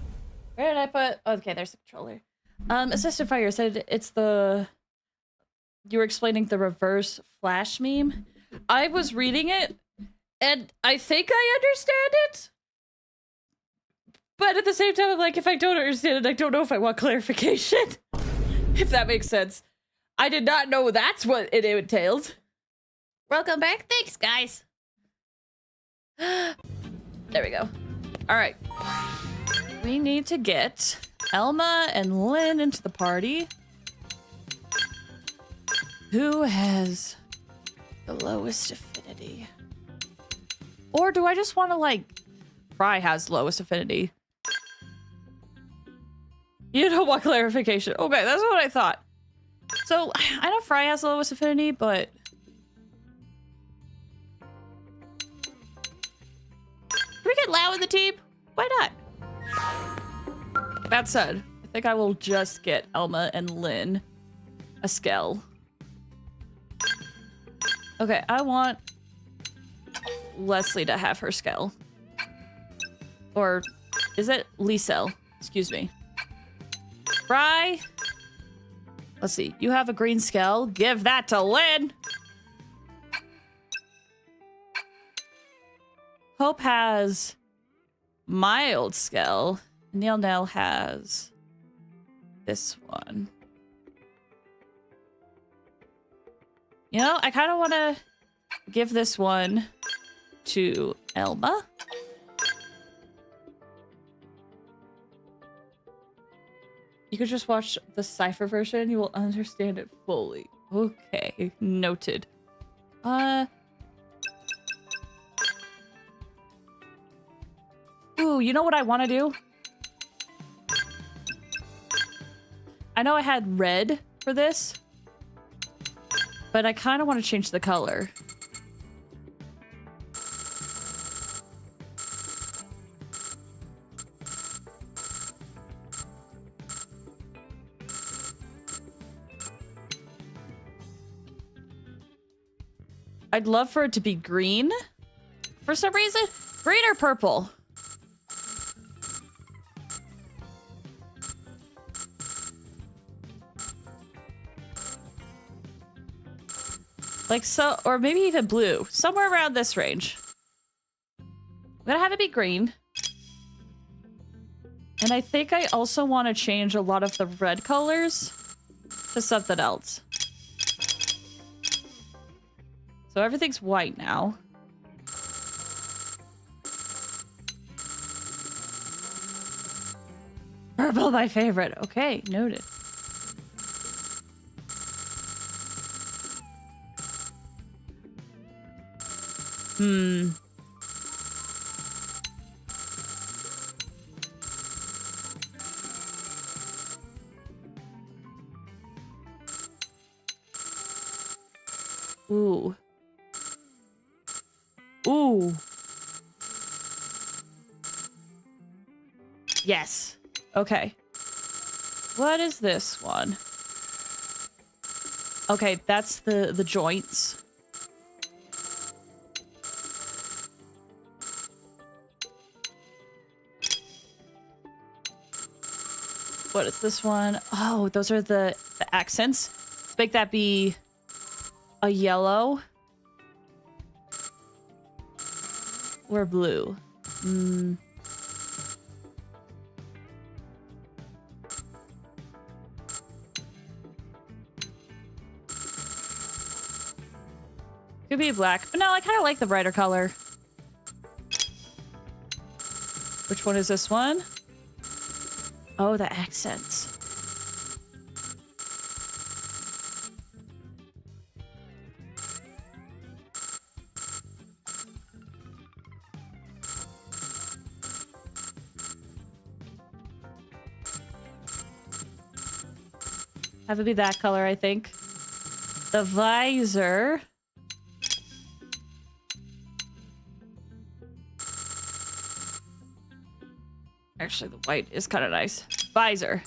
Where did I put... Okay, there's the controller. Assistant Fire said it's the... You were explaining the reverse flash meme. I was reading it, and I think I understand it. But at the same time, I'm like, if I don't understand it, I don't know if I want clarification. If that makes sense. I did not know that's what it entailed. Welcome back. Thanks, guys. There we go. All right. We need to get Elma and Lynn into the party. Who has the lowest affinity? Or do I just want to, like... Fry has lowest affinity. You don't want clarification. Okay, that's what I thought. So, I know Fry has the lowest affinity, but... Can we get Lau in the team? Why not? That said, I think I will just get Elma and Lynn a Skell. Okay, I want Leslie to have her Skell. Or is it Liesel? Excuse me. Fry. Let's see. You have a green Skell. Give that to Lynn. Hope has mild Skell. Nell has this one. You know, I kind of want to give this one to Elma. You could just watch the Cypher version. You will understand it fully. Okay, noted. Ooh, you know what I want to do? I know I had red for this, but I kind of want to change the color. I'd love for it to be green for some reason. Green or purple? Like so, or maybe even blue. Somewhere around this range. I'm gonna have it be green. And I think I also want to change a lot of the red colors to something else. So everything's white now. Purple, my favorite. Okay, noted. Ooh. Ooh. Yes. Okay. What is this one? Okay, that's the joints. What is this one? Oh, those are the accents. Let's make that be a yellow. Or blue. Could be black. But no, I kind of like the brighter color. Which one is this one? Oh, the accents. Have it be that color, I think. The visor. Actually, the white is kind of nice. Visor.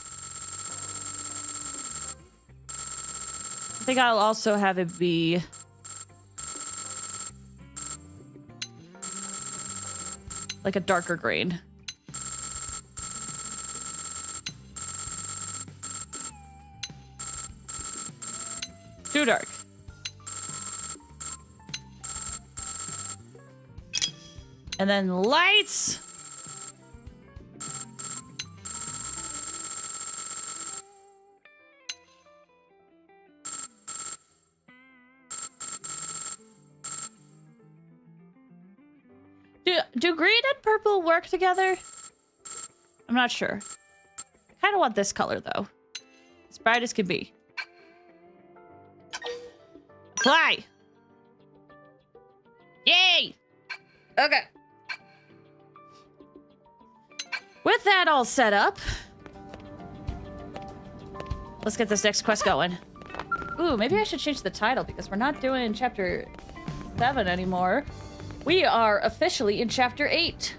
I think I'll also have it be... like a darker green. Too dark. And then lights. Do green and purple work together? I'm not sure. I kind of want this color though. As bright as can be. Fly! Yay! Okay. With that all set up, let's get this next quest going. Ooh, maybe I should change the title because we're not doing chapter 7 anymore. We are officially in chapter 8.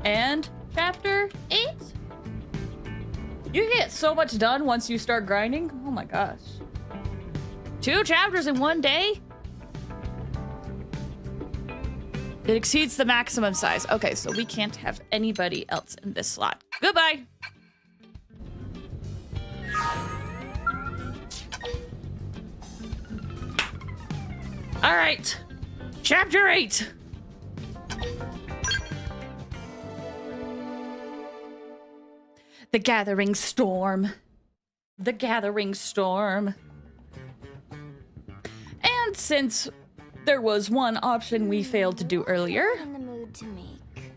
And chapter 8? You get so much done once you start grinding. Oh my gosh. 2 chapters in one day? It exceeds the maximum size. Okay, so we can't have anybody else in this slot. Goodbye. All right. Chapter 8. The Gathering Storm. The Gathering Storm. And since there was one option we failed to do earlier, In the mood to make.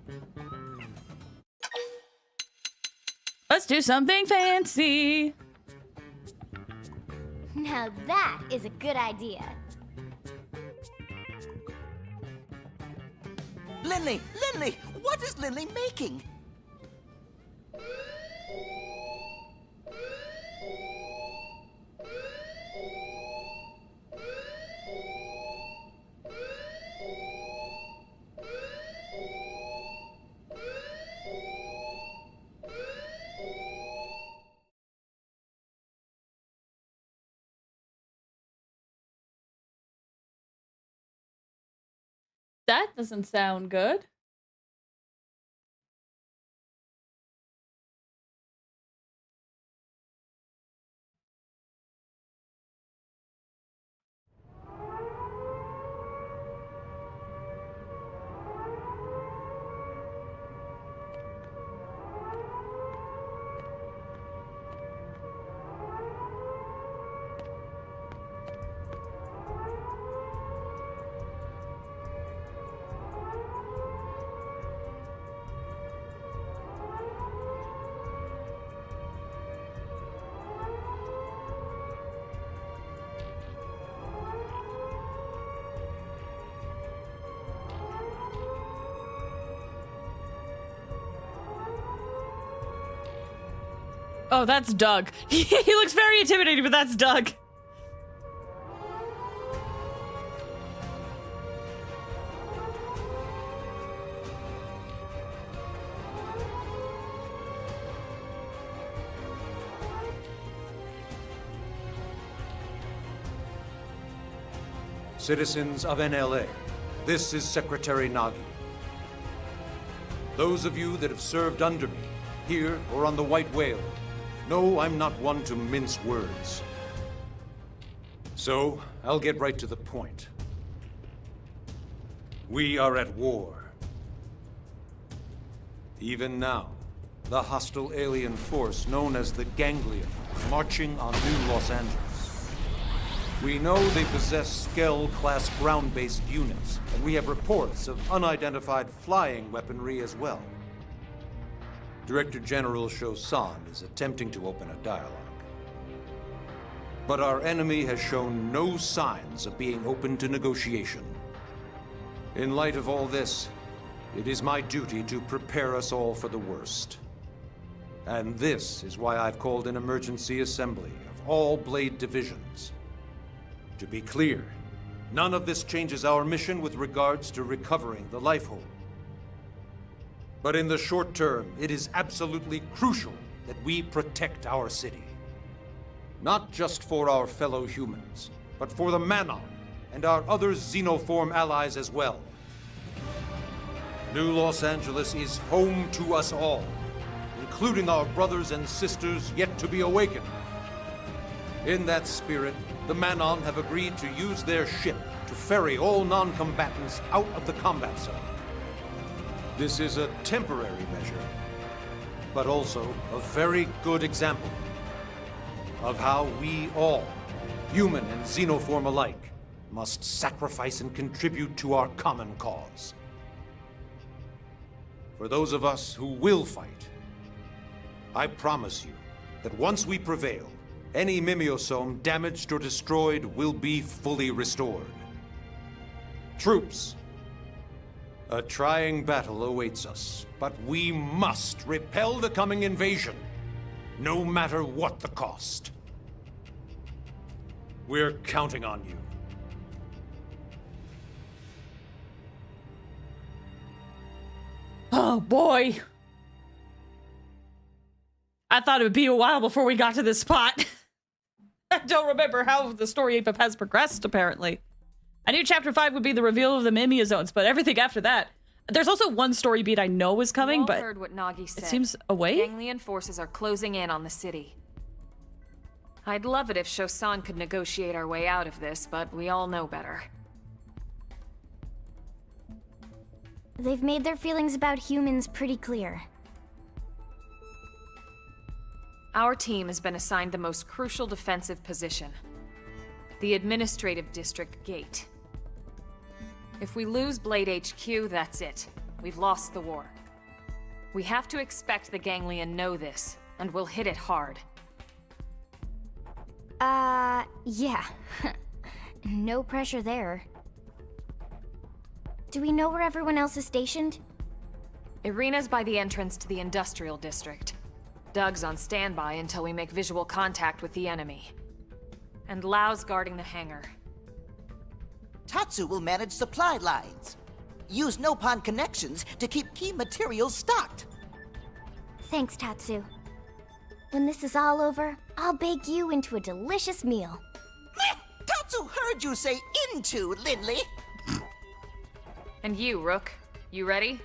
let's do something fancy. Now that is a good idea. Linley, Linley, what is Linley making? That doesn't sound good. Oh, that's Doug. He looks very intimidating, but that's Doug. Citizens of NLA, this is Secretary Nagi. Those of you that have served under me, here or on the White Whale, know I'm not one to mince words. So, I'll get right to the point. We are at war. Even now, the hostile alien force known as the Ganglion, marching on New Los Angeles. We know they possess Skell-class ground-based units, and we have reports of unidentified flying weaponry as well. Director General Chosan is attempting to open a dialogue. But our enemy has shown no signs of being open to negotiation. In light of all this, it is my duty to prepare us all for the worst. And this is why I've called an emergency assembly of all Blade divisions. To be clear, none of this changes our mission with regards to recovering the Lifehold. But in the short term, it is absolutely crucial that we protect our city. Not just for our fellow humans, but for the Manon and our other xenoform allies as well. New Los Angeles is home to us all, including our brothers and sisters yet to be awakened. In that spirit, the Manon have agreed to use their ship to ferry all non-combatants out of the combat zone. This is a temporary measure, but also a very good example of how we all, human and xenoform alike, must sacrifice and contribute to our common cause. For those of us who will fight, I promise you that once we prevail, any mimeosome damaged or destroyed will be fully restored. Troops, a trying battle awaits us, but we must repel the coming invasion, no matter what the cost. We're counting on you. Oh boy. I thought it would be a while before we got to this spot. I don't remember how the story has progressed, apparently. I knew chapter 5 would be the reveal of the mimeosomes, but everything after that. There's also one story beat I know is coming, You all but heard what Nagi said. it seems away. Ganglion forces are closing in on the city. I'd love it if Chosan could negotiate our way out of this, but we all know better. They've made their feelings about humans pretty clear. Our team has been assigned the most crucial defensive position, the Administrative District Gate. If we lose Blade HQ, that's it. We've lost the war. We have to expect the Ganglion know this, and we'll hit it hard. Yeah. No pressure there. Do we know where everyone else is stationed? Irina's by the entrance to the Industrial District. Doug's on standby until we make visual contact with the enemy. And Lau's guarding the hangar. Tatsu will manage supply lines. Use Nopon connections to keep key materials stocked. Thanks, Tatsu. When this is all over, I'll bake you into a delicious meal. Tatsu heard you say into, Lindley. And you, Rook. You ready?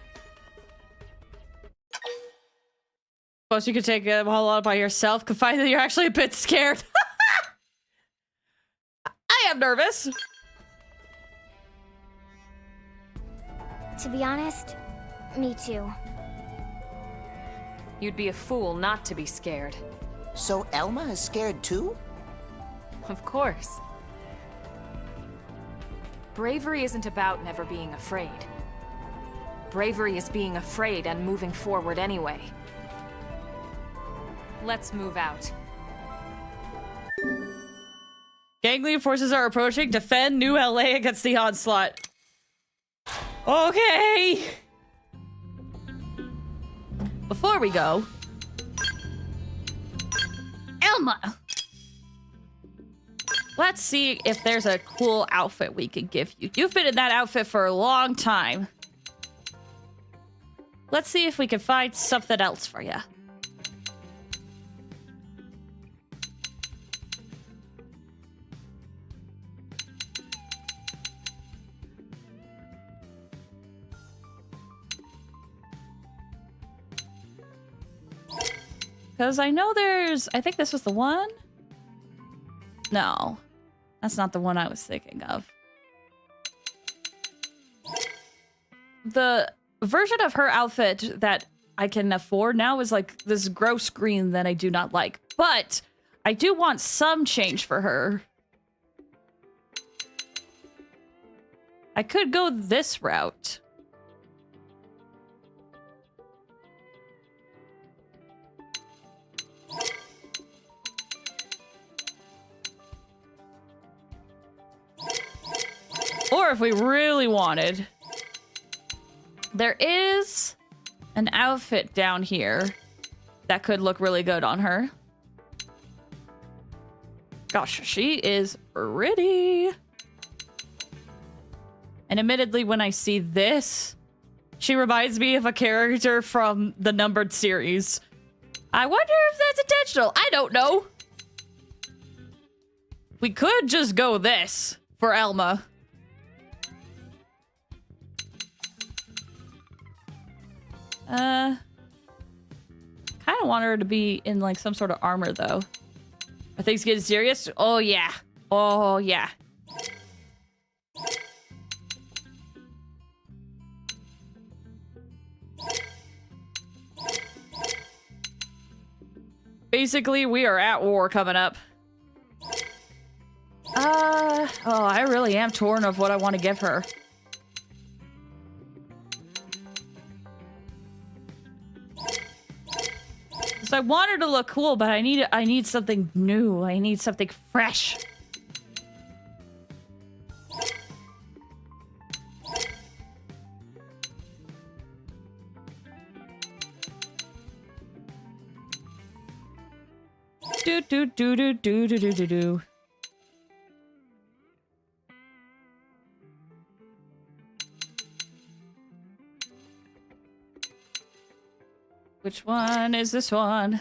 Suppose you could take a whole lot by yourself. Could find that you're actually a bit scared. I am nervous. To be honest, me too. You'd be a fool not to be scared. So Elma is scared too? Of course. Bravery isn't about never being afraid. Bravery is being afraid and moving forward anyway. Let's move out. Ganglion forces are approaching. Defend New LA against the onslaught. Okay. Before we go, Elma. Let's see if there's a cool outfit we can give you. You've been in that outfit for a long time. Let's see if we can find something else for you. Because I know there's... I think this was the one? No. That's not the one I was thinking of. The version of her outfit that I can afford now is like this gross green that I do not like. But I do want some change for her. I could go this route. Or if we really wanted, there is an outfit down here that could look really good on her. Gosh, she is pretty. And admittedly, when I see this, she reminds me of a character from the Numbered series. I wonder if that's intentional. I don't know. We could just go this for Elma. Kind of want her to be in like some sort of armor though. Are things getting serious? Oh yeah. Oh yeah. Basically, we are at war coming up. Oh, I really am torn of what I want to give her. So I want her to look cool, but I need something new. I need something fresh. Do do do do do do do do do. Which one is this one?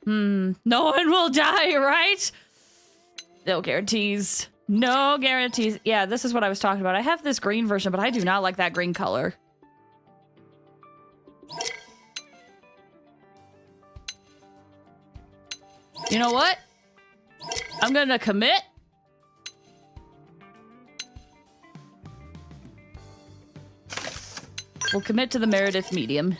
No one will die, right? No guarantees. No guarantees. Yeah, this is what I was talking about. I have this green version, but I do not like that green color. You know what? I'm gonna commit. We'll commit to the Meredith medium.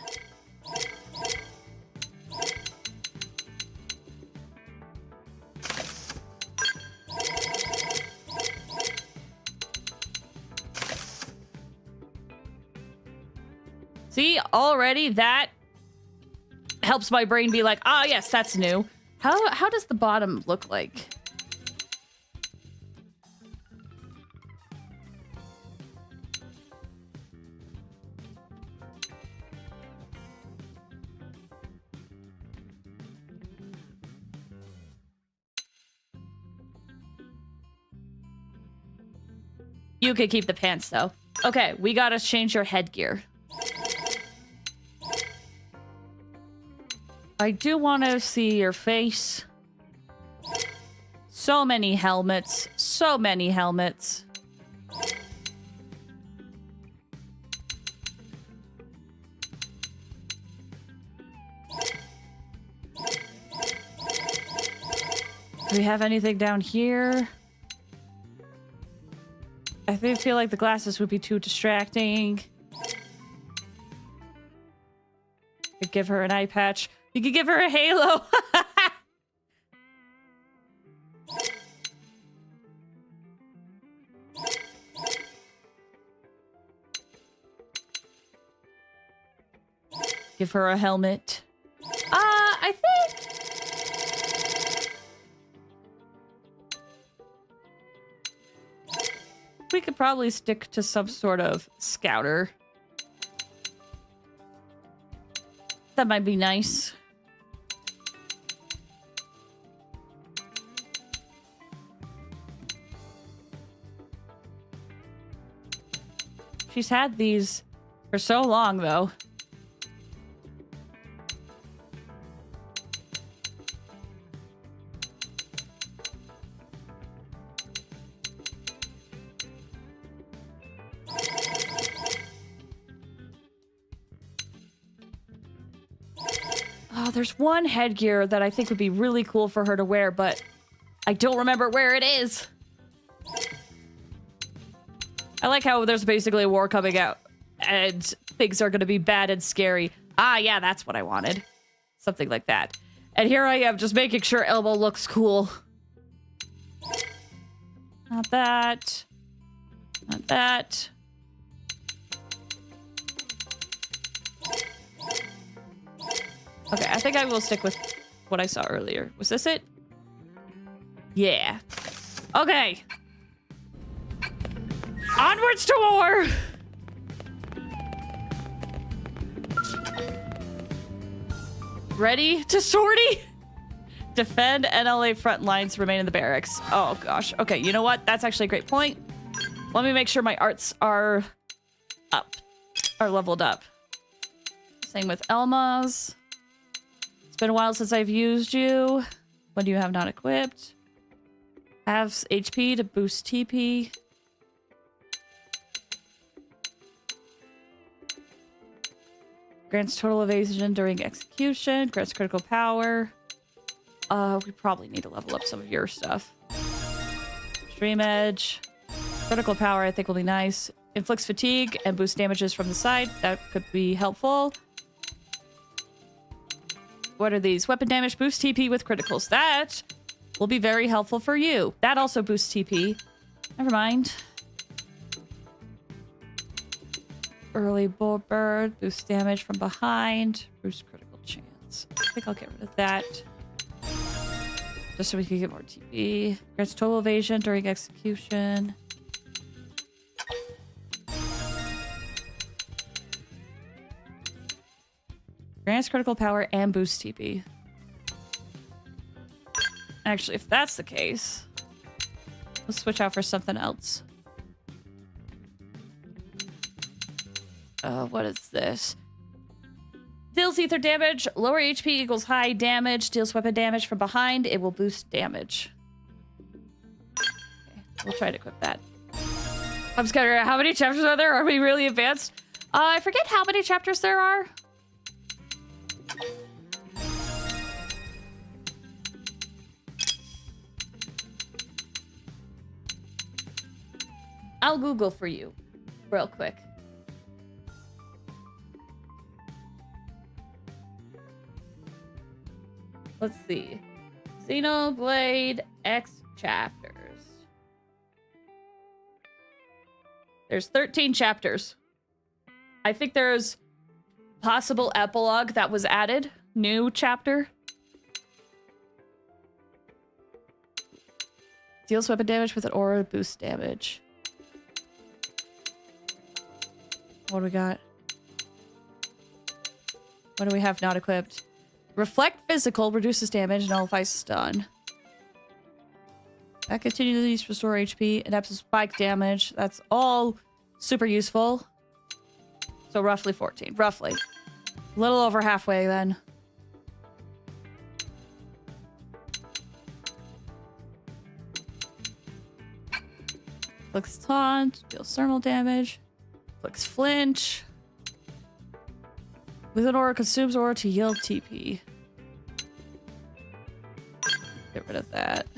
See, already that helps my brain be like, ah, yes, that's new. How does the bottom look like? You could keep the pants though. Okay, we gotta change your headgear. I do want to see your face. So many helmets. So many helmets. Do we have anything down here? I feel like the glasses would be too distracting. Could give her an eye patch. You could give her a halo. Give her a helmet. I think we could probably stick to some sort of scouter. That might be nice. She's had these for so long, though. Oh, there's one headgear that I think would be really cool for her to wear, but I don't remember where it is. I like how there's basically a war coming out and things are going to be bad and scary. Ah, yeah, that's what I wanted. Something like that. And here I am just making sure Elmo looks cool. Not that. Not that. Okay, I think I will stick with what I saw earlier. Was this it? Yeah. Okay. Onwards to war! Ready to sortie? Defend NLA front lines, remain in the barracks. Oh gosh. Okay, you know what? That's actually a great point. Let me make sure my arts are up. Are leveled up. Same with Elma's. It's been a while since I've used you. What do you have not equipped? Have HP to boost TP. Grants total evasion during execution. Grants critical power. We probably need to level up some of your stuff. Extreme edge. Critical power I think will be nice. Inflicts fatigue and boosts damages from the side. That could be helpful. What are these? Weapon damage boosts TP with criticals. That will be very helpful for you. That also boosts TP. Never mind. Early bird, boost damage from behind, boost critical chance. I think I'll get rid of that. Just so we can get more TP. Grants total evasion during execution. Grants critical power and boost TP. Actually, if that's the case, let's switch out for something else. What is this? Deals ether damage. Lower HP equals high damage. Deals weapon damage from behind. It will boost damage. Okay, we'll try to equip that. I'm scared. How many chapters are there? Are we really advanced? I forget how many chapters there are. I'll Google for you real quick. Let's see. Xenoblade X chapters. There's 13 chapters. I think there's possible epilogue that was added. New chapter. Deals weapon damage with an aura boost damage. What do we got? What do we have not equipped? Reflect physical, reduces damage, nullifies stun. That continually restore HP and abs spike damage. That's all super useful. So roughly 14. Roughly. A little over halfway then. Inflicts taunt, deals thermal damage. Inflicts flinch. With an aura, consumes aura to yield TP. Get rid of that.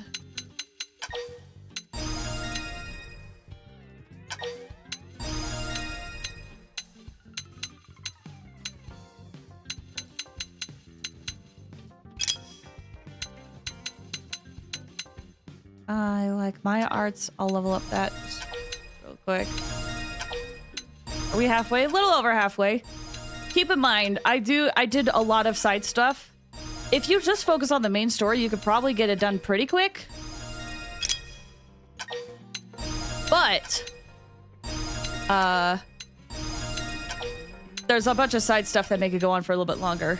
I like my arts. I'll level up that just real quick. Are we halfway? A little over halfway. Keep in mind, I did a lot of side stuff. If you just focus on the main story, you could probably get it done pretty quick. But there's a bunch of side stuff that make it go on for a little bit longer.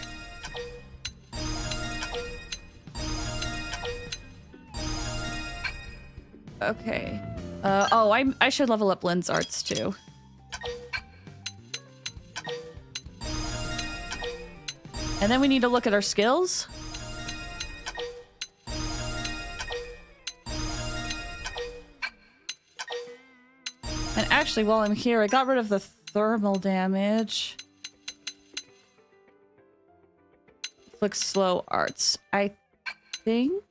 Okay. Oh, I should level up Lynn's arts too. And then we need to look at our skills. And actually, while I'm here, I got rid of the thermal damage. Inflicts slow arts. I think.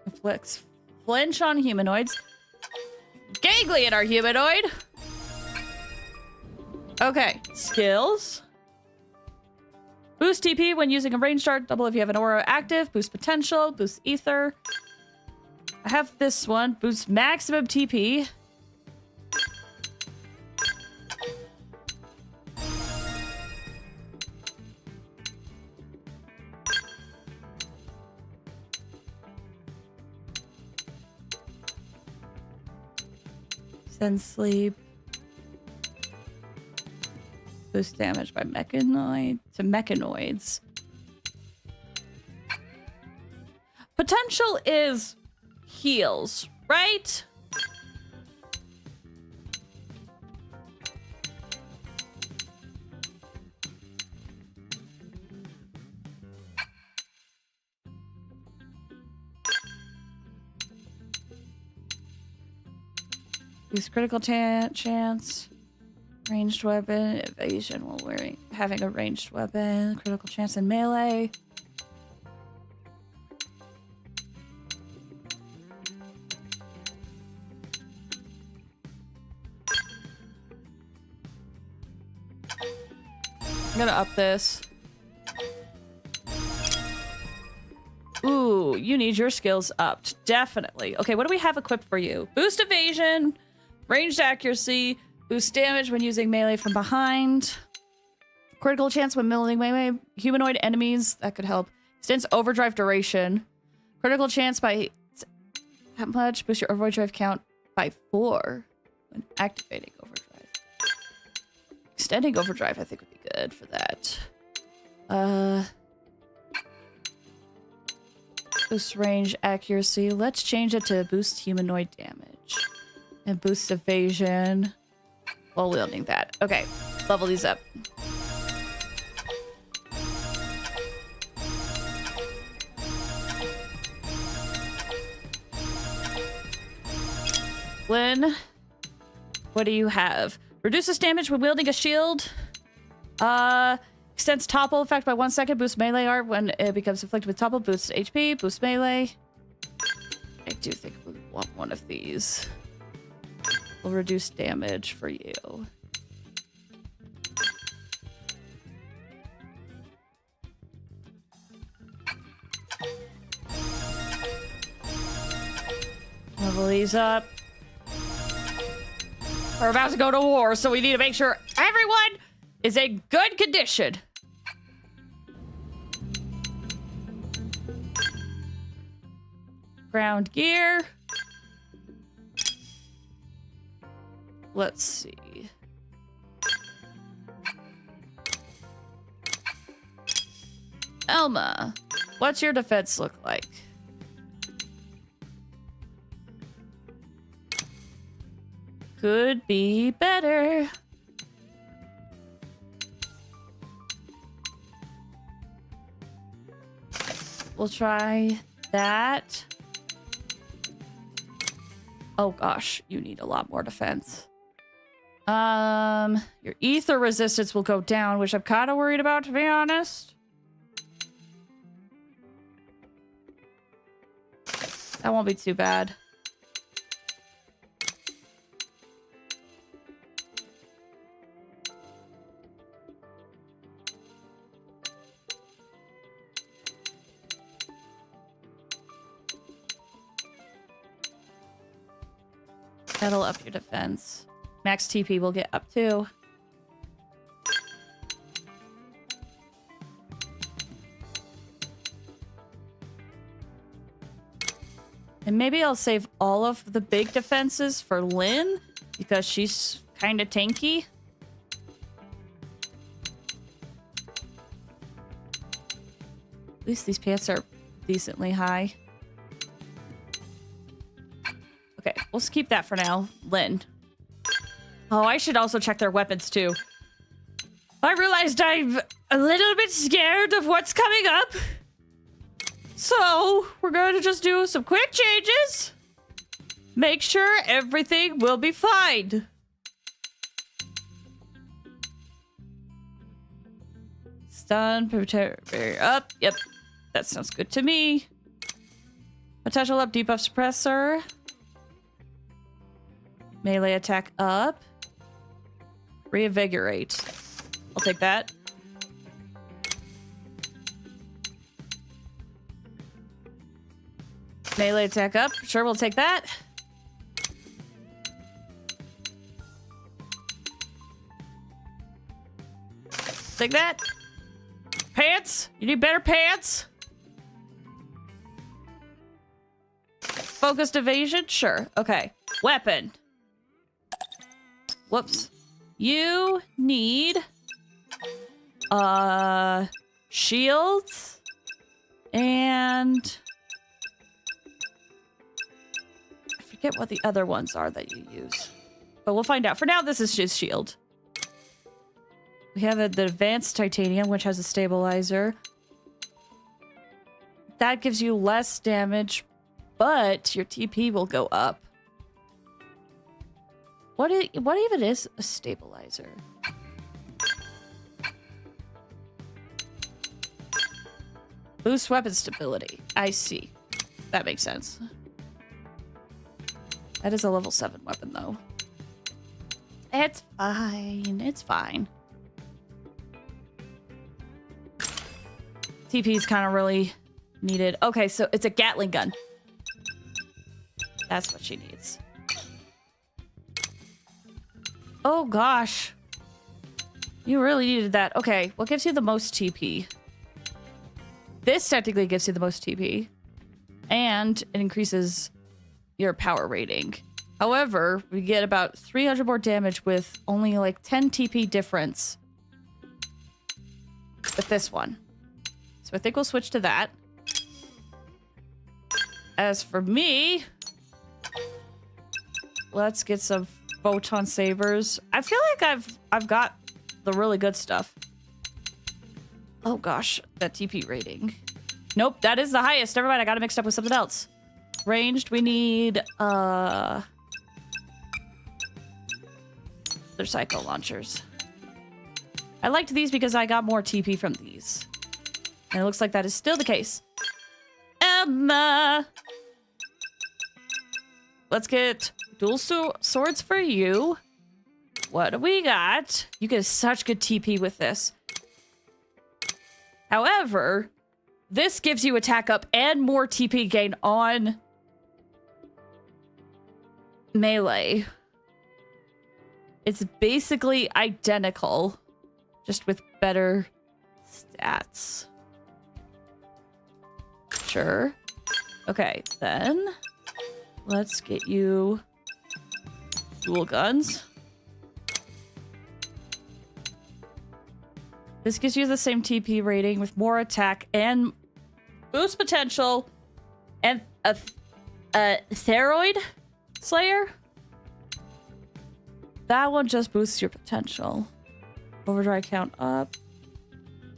Inflicts flinch on humanoids. Ganglion our humanoid. Okay, skills. Boost TP when using a ranged dart. Double if you have an aura active. Boost potential. Boost ether. I have this one. Boosts maximum TP. Then sleep. Boost damage by mechanoids. Potential is heals, right? Use critical chance. Ranged weapon. Evasion while having a ranged weapon. Critical chance in melee. I'm gonna up this. Ooh, you need your skills upped. Definitely. Okay, what do we have equipped for you? Boost evasion, ranged accuracy, boost damage when using melee from behind, critical chance when melee humanoid enemies. That could help. Extends overdrive duration. Critical chance by how much? Boost your overdrive count by 4 when activating overdrive. Extending overdrive, I think, would be good for that. Boost range accuracy. Let's change it to boost humanoid damage. And boost evasion while wielding that. Okay, level these up. Lynn, what do you have? Reduces damage when wielding a shield. Extends topple effect by 1 second. Boosts melee art when it becomes inflicted with topple. Boosts HP. Boosts melee. I do think we want one of these. Will reduce damage for you. Level these up. We're about to go to war, so we need to make sure everyone is in good condition. Ground gear. Let's see. Elma, what's your defense look like? Could be better. We'll try that. Oh gosh, you need a lot more defense. Your ether resistance will go down, which I'm kind of worried about, to be honest. That won't be too bad. That'll up your defense. Max TP will get up too. And maybe I'll save all of the big defenses for Lynn, because she's kind of tanky. At least these pants are decently high. Okay, we'll keep that for now. Lynn. Oh, I should also check their weapons too. I realized I'm a little bit scared of what's coming up. So, we're going to just do some quick changes. Make sure everything will be fine. Stun, prepare up. Yep, that sounds good to me. Potential up, debuff suppressor. Melee attack up. Reinvigorate. I'll take that. Melee attack up. Sure, we'll take that. Take that. Pants? You need better pants? Focused evasion? Sure. Okay. Weapon. Whoops. You need... shields. And... I forget what the other ones are that you use. But we'll find out. For now, this is just shield. We have the advanced titanium, which has a stabilizer. That gives you less damage, but your TP will go up. What even is a stabilizer? Boost weapon stability. I see. That makes sense. That is a level 7 weapon, though. It's fine. It's fine. TP is kind of really needed. Okay, so it's a Gatling gun. That's what she needs. Oh, gosh. You really needed that. Okay, what gives you the most TP? This technically gives you the most TP. And it increases your power rating. However, we get about 300 more damage with only like 10 TP difference with this one. So I think we'll switch to that. As for me, let's get some photon sabers. I feel like I've got the really good stuff. Oh gosh, that TP rating. Nope, that is the highest. Never mind, I got it mixed up with something else. Ranged, we need they're psycho launchers. I liked these because I got more TP from these. And it looks like that is still the case. Emma! Let's get dual swords for you. What do we got? You get such good TP with this. However, this gives you attack up and more TP gain on melee. It's basically identical, just with better stats. Sure. Okay, then let's get you dual guns. This gives you the same TP rating with more attack and boost potential and a Theroid Slayer. That one just boosts your potential. Overdrive count up.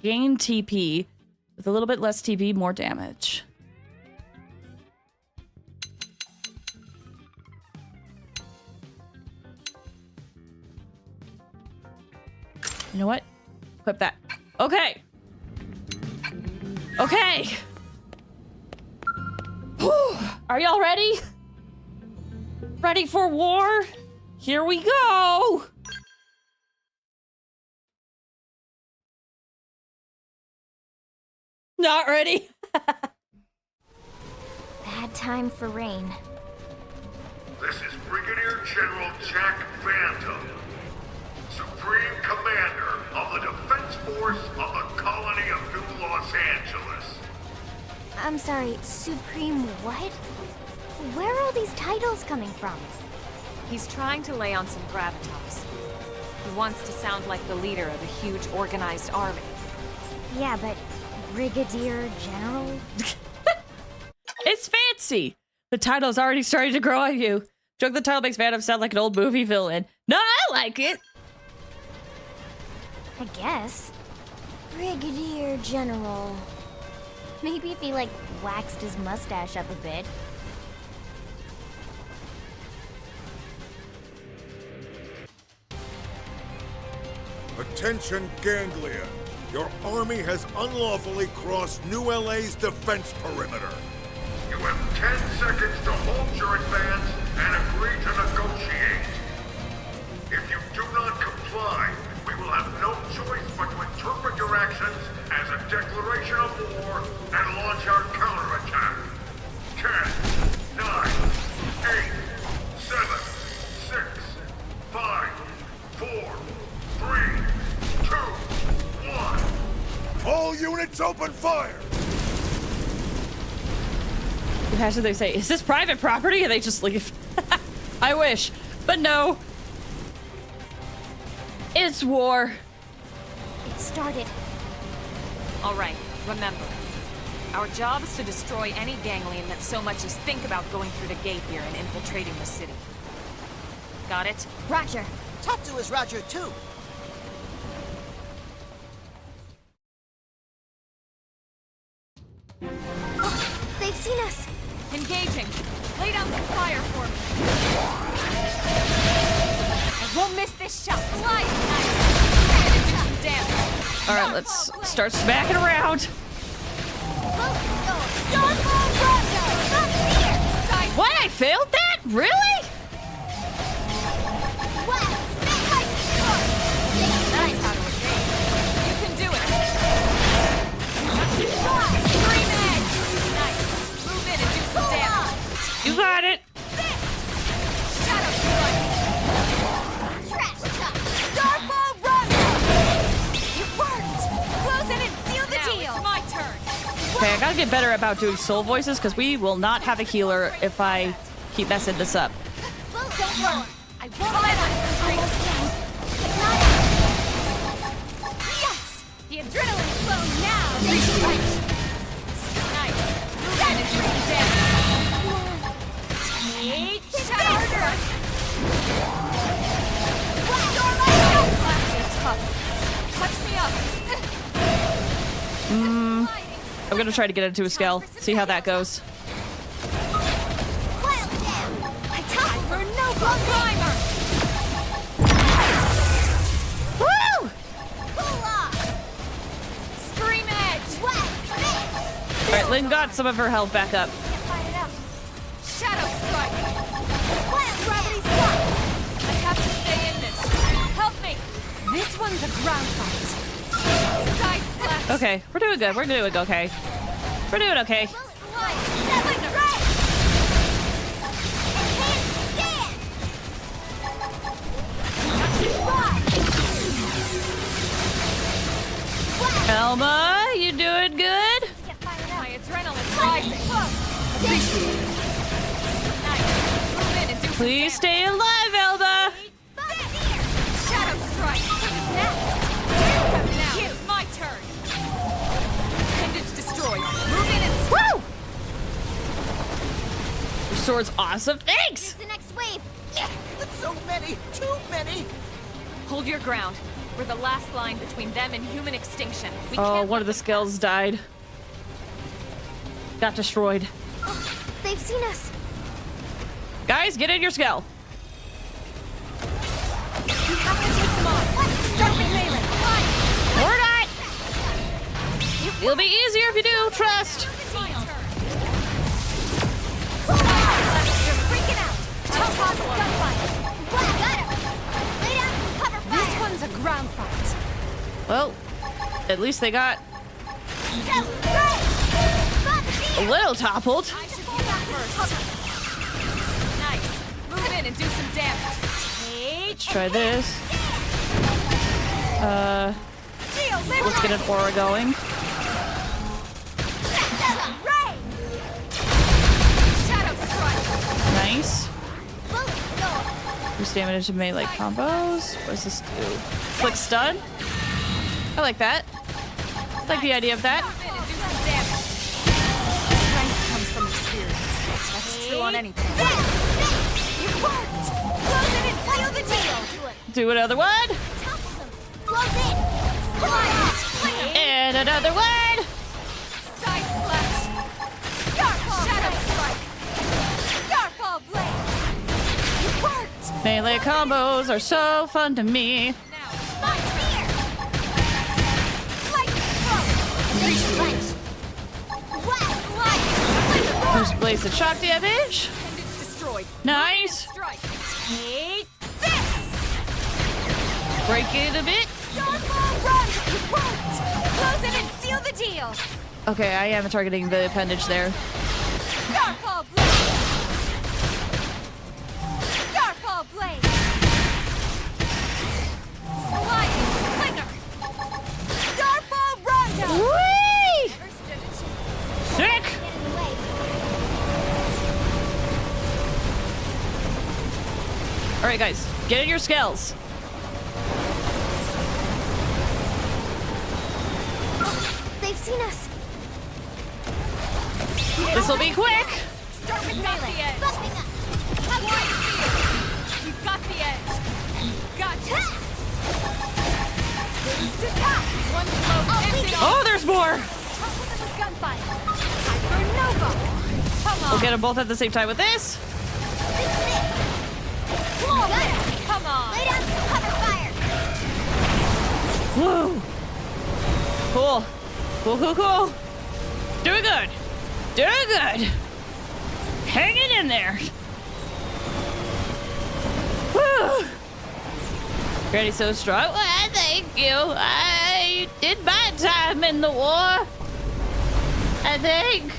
Gain TP. With a little bit less TP, more damage. You know what? Equip that. Okay. Okay. Whew. Are y'all ready? Ready for war? Here we go. Not ready. Bad time for rain. This is Brigadier General Jack Phantom, Supreme Commander of the Defense Force of the Colony of New Los Angeles. I'm sorry, Supreme what? Where are all these titles coming from? He's trying to lay on some gravitas. He wants to sound like the leader of a huge organized army. Yeah, but Brigadier General? It's fancy. The title's already starting to grow on you. Joke the title makes Phantom sound like an old movie villain. No, I like it. I guess. Brigadier General. Maybe if he, like, waxed his mustache up a bit. Attention, Ganglia. Your army has unlawfully crossed New LA's defense perimeter. You have 10 seconds to halt your advance and agree to negotiate. If you do not comply, we will have no choice but to interpret your actions as a declaration of war and launch our counterattack. 10, Imagine they say, "Is this private property?" and they just leave. I wish, but no. It's war. It started. All right, remember. Our job is to destroy any ganglion that so much as think about going through the gate here and infiltrating the city. Got it? Roger. Tatsu is Roger too. Oh, they've seen us. Engaging. Lay down some fire for me. I won't miss this shot. Slide. Nice. Do some damage. All right, let's start smacking around. What? I failed that? Really? Nice how to evade. You can do it. Scream edge. Nice. Move in and do some damage. You got it. Shadow strike. Trash talk. Starball run. It worked. Close in and seal the deal. It's my turn. Okay, I gotta get better about doing soul voices because we will not have a healer if I keep messing this up. Don't worry. I won't let him. Yes! The adrenaline's flowing now. Nice. Move in and do some damage. Take shadow strike. Touch me up. I'm gonna try to get into a scale. See how that goes. Wild down! I time for no Primer. Woo! pull off! Scream edge. What? All right, Lynn got some of her health back up. Fight it up. Shadow strike. Wild gravity slot! I have to stay in this. Help me. This one's a ground fight. Side slash. Okay, we're doing good. We're doing okay. We're doing okay. Slide! Seven! Right! Enhanced stand! Elma, you doing good? Get fired up. My adrenaline's rising. Nice. Move in and do some Please damage. stay alive, Elma. Shadow strike. Who's next? Now it's my turn. Appendage destroyed. Move in and Woo! Your sword's awesome. Thanks. Here's the next wave. That's so many, too many. hold your ground. We're the last line between them and human extinction. We Oh, can't one of the skills died. Got destroyed. Oh, they've seen us. Guys, get in your skull. We have to take them on. Start with melee. Or not. It'll be easier if you do. Trust. You're freaking out. Tell Pop gunfight. Got him. Lay down some cover fire. This one's a ground fight. Well, at least they got a little toppled. I should hold that first. Nice. Move in and do some damage. Let's try this. Let's get an aura going. Shadow strike. Nice. Boost damage to melee combos. What does this do? Click stun. I like that. I like the idea of that. Move in and do some damage. Strength comes from experience. That's true on anything. It worked. Close it and seal the deal. Do another one. Close it. Slide. And another one. Side slash. Scarfall. Shadow strike. Scarfall blade. It worked. Melee combos are so fun to me. Now, Fight fear. Lightning throw. Nation punch. West light. Boost blades and shock damage. and it's destroyed. Nice. Strike. Take this. Break it a bit. Starfall run. It worked. Close it and seal the deal. Okay, I am targeting the appendage there. Scarfall blade. Scarfall blade. Sliding slinger. Starfall run. Whee! Sick! Get in the way. right, guys, get in your skills. They've seen us. This will be quick. Start with got the edge. We've got the edge. Gotcha. One blow. Oh, there's more. Gunfire. Hypernova. Come on. We'll get them both at the same time with this. Come on. Lay down some cover fire. Woo. Cool. Cool. Doing good. Hanging in there. Woo. Granny's so strong. Well, thank you. I did my time in the war, I think.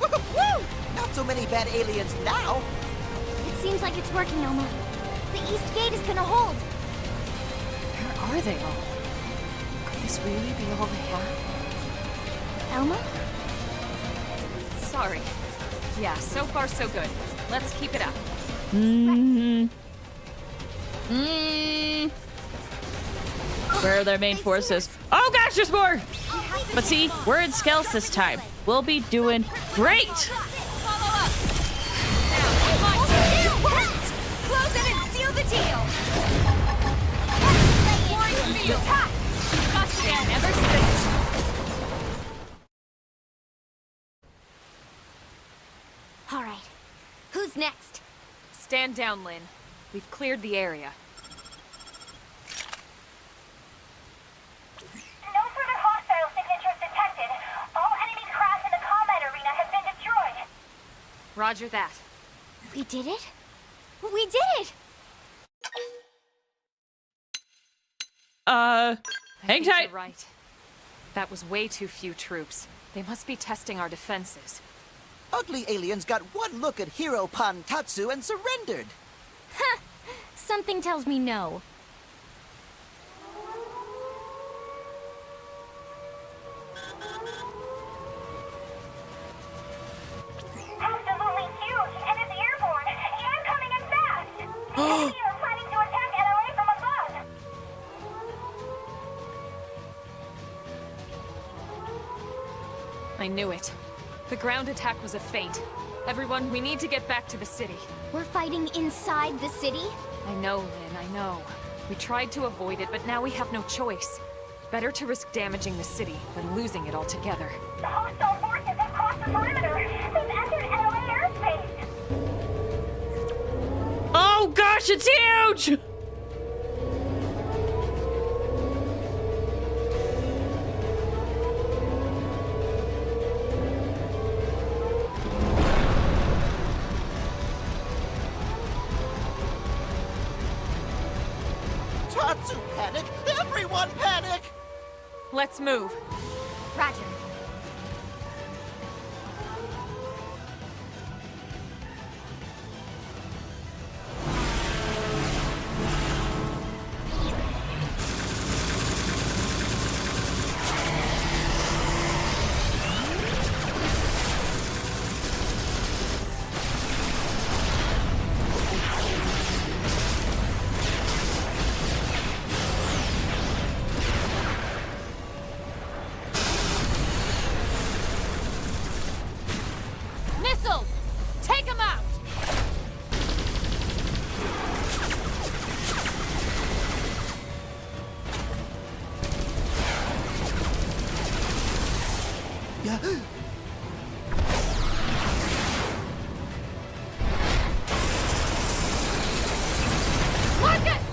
Woo! Not so many bad aliens now. It seems like it's working, Elma. The east gate is gonna hold. Where are they all? Could this really be all they have? Elma? Sorry. Yeah, so far so good. Let's keep it up. Where are their main forces? Oh gosh, there's more! But see, we're in scouts this time. We'll be doing great! Follow up. Now, Close it and seal the deal. warring field. Got the edge. Never switch. All right. Who's next? Stand down, Lynn. We've cleared the area. No further hostile signatures detected. All enemies crashed in the combat arena have been destroyed. Roger that. We did it? We did it! I Hang think tight. you're right. That was way too few troops. They must be testing our defenses. Ugly aliens got one look at Hero Pan Tatsu and surrendered. Ha! Something tells me no. Absolutely huge, and it's airborne, and coming in fast. Enemies are planning to attack LA from above. I knew it. The ground attack was a feint. Everyone, we need to get back to the city. We're fighting inside the city? I know, Lynn, I know. We tried to avoid it, but now we have no choice. Better to risk damaging the city than losing it altogether. The hostile forces have crossed the perimeter. They've entered LA airspace. Oh gosh, it's huge! Tatsu panic! Everyone panic! Let's move. Roger. Missiles! Take them out! Marcus!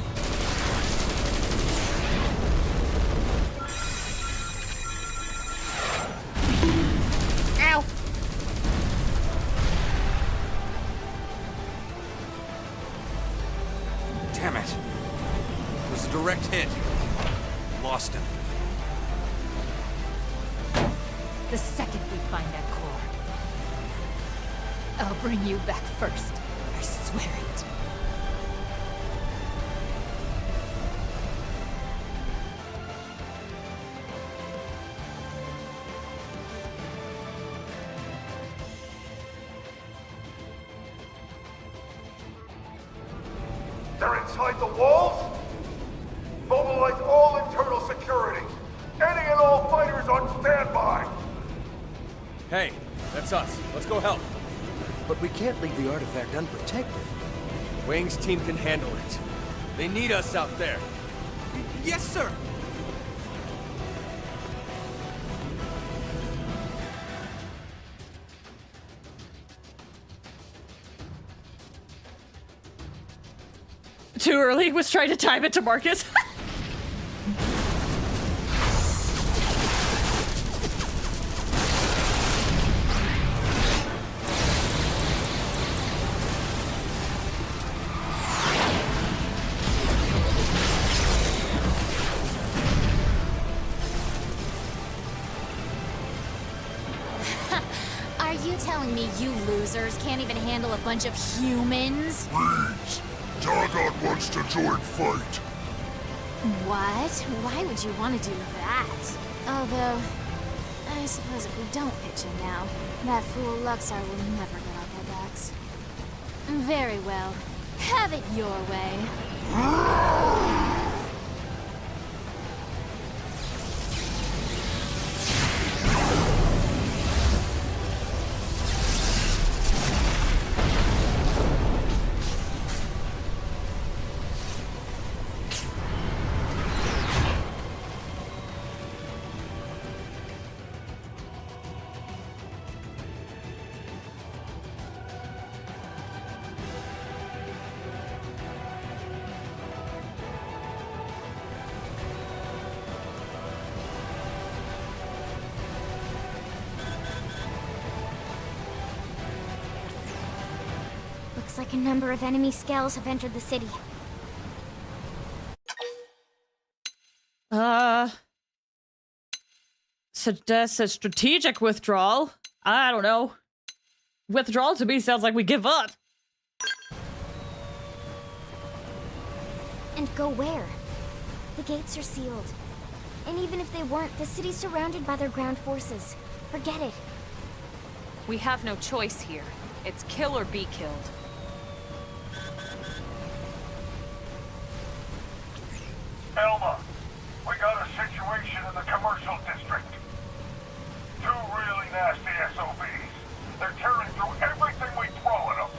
Ow! Damn it. It was a direct hit. Lost him. The second we find that core, I'll bring you back first. I swear it. They're inside the walls? Mobilize all internal security. Any and all fighters on standby. Hey, that's us. Let's go help. But we can't leave the artifact unprotected. Wang's team can handle it. They need us out there. Yes, sir! Too early. Was trying to time it to Marcus. Are you telling me you losers can't even handle a bunch of humans? Please, Dogon wants to join fight. What? Why would you want to do that? Although, I suppose if we don't pitch in now, that fool Luxar will never get off our backs. Very well. Have it your way. Looks like a number of enemy scales have entered the city. Suggest a strategic withdrawal. I don't know. Withdrawal to me sounds like we give up. And go where? The gates are sealed. And even if they weren't, the city's surrounded by their ground forces. Forget it. We have no choice here. It's kill or be killed. Elma, we got a situation in the commercial district. Two really nasty SOBs. They're tearing through everything we throw at them.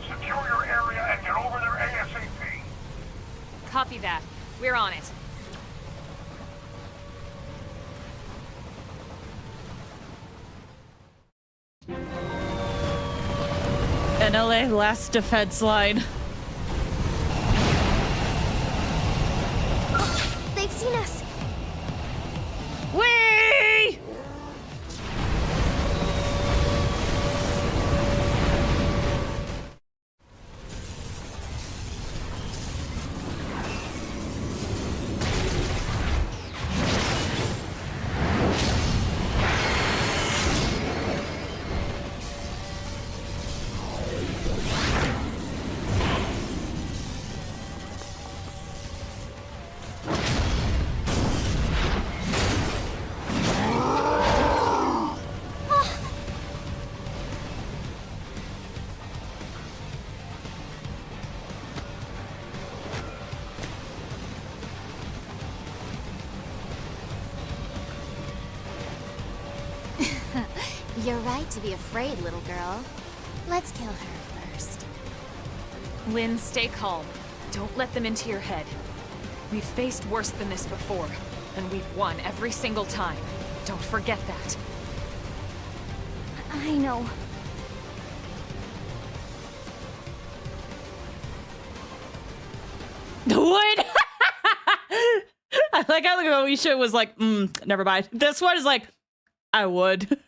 Secure your area and get over there ASAP. Copy that. We're on it. NLA last defense line. They've seen us! Whee! You're right to be afraid, little girl. Let's kill her first. Lynn, stay calm. Don't let them into your head. We've faced worse than this before, and we've won every single time. Don't forget that. I know. What? I like how the Moesha was like, never mind. This one is like, I would.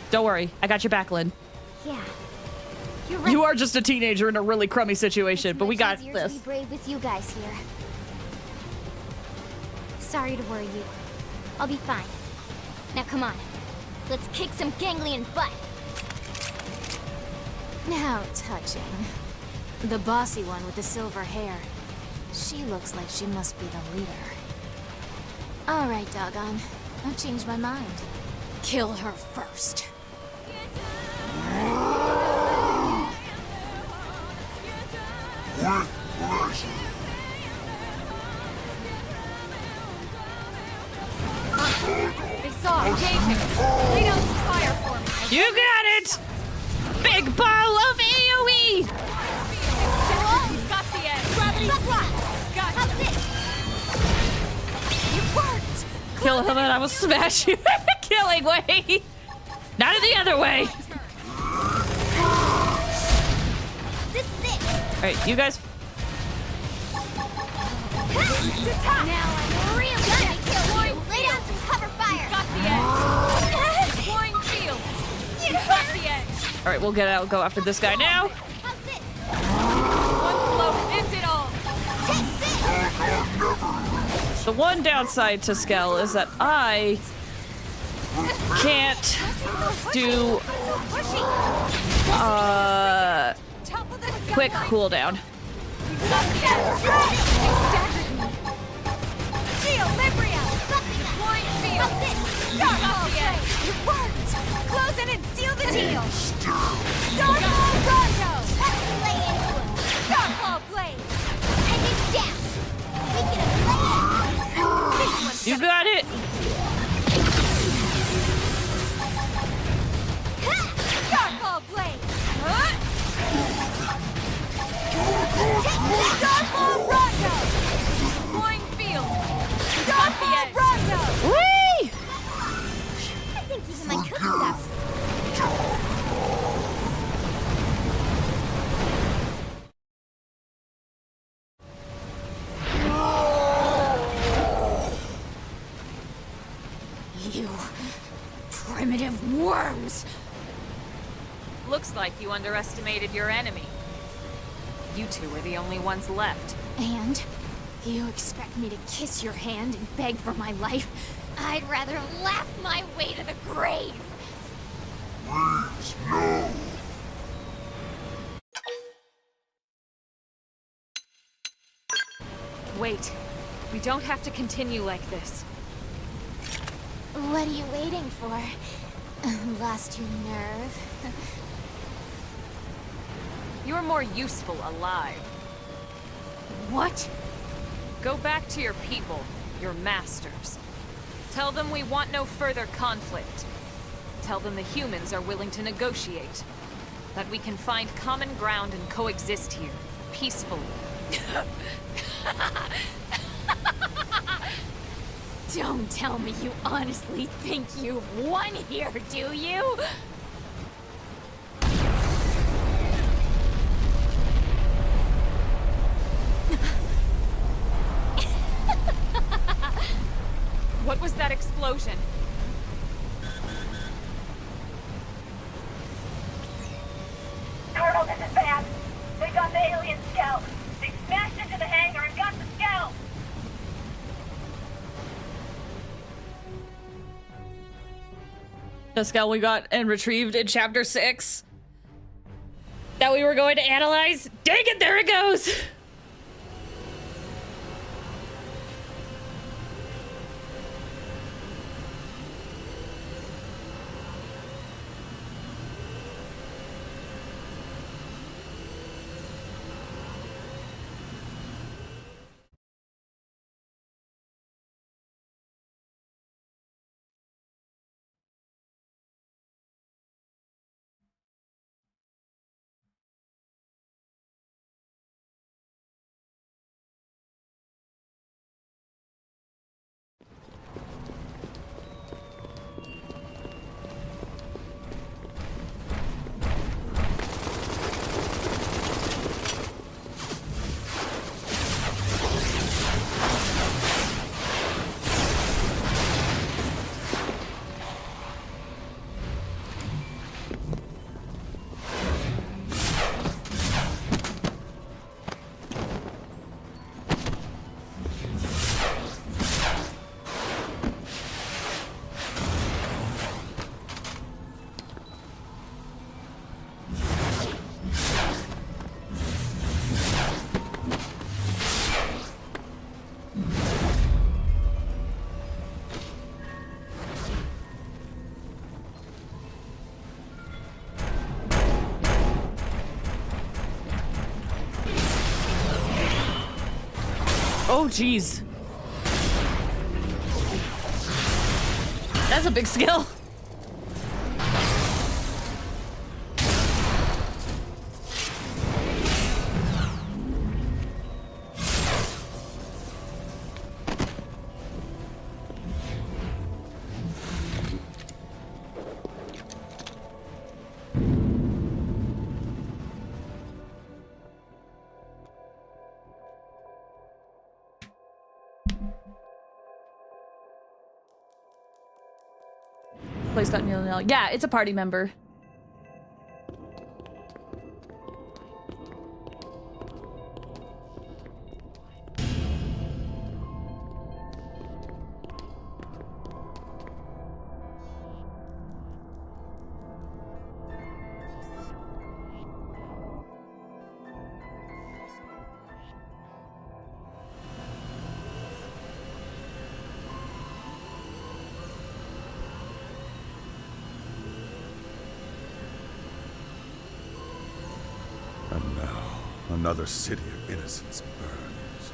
Don't worry, I got your back, Lynn. Yeah. You're right. You are just a teenager in a really crummy situation, but we got It's this. to be brave with you guys here. Sorry to worry you. I'll be fine. Now come on. Let's kick some ganglion butt. Now touching. The bossy one with the silver hair. She looks like she must be the leader. All right, Dogon. I've changed my mind. Kill her first. They saw. Engage him. Lay down some fire for me. You got it! Big ball of AoE! Got the edge. Gravity slot. Got it. You worked. Kill him and I will smash you in the killing way! Not in the other way! This is it. Alright, you guys. Now I'm really gonna kill you. Lay down some cover fire. Got the edge. Deploying shield. You got the edge. Alright, we'll go after this guy now. How's this? One blow ends it all. Take this. The one downside to Skell is that I can't do quick cooldown. Shield, Libria. Deploying field. How's this? Got the edge. It worked. Close in and seal the deal. Starfall Rondo. Lay into him. Starfall Blade. And it's down. We can lay it. This one's You got it. Starfall Blade. Starfall Rondo. Deploying field. Starfall Rondo. Whee! I think these are my cooking ducks. You primitive worms! Looks like you underestimated your enemy. You two are the only ones left. And you expect me to kiss your hand and beg for my life? I'd rather laugh my way to the grave! Please, no. Wait. We don't have to continue like this. What are you waiting for? Lost your nerve? You're more useful alive. What? Go back to your people, your masters. Tell them we want no further conflict. Tell them the humans are willing to negotiate. That we can find common ground and coexist here, peacefully. Don't tell me you honestly think you've won here, do you? What was that explosion? Colonel, this is bad. They got the alien scout. They smashed into the hangar and got the scout. The Skell we got and retrieved in chapter 6 that we were going to analyze. Dang it, there it goes! Oh, jeez. That's a big skill. Place.nil. Yeah, it's a party member. And now, another city of innocence burns.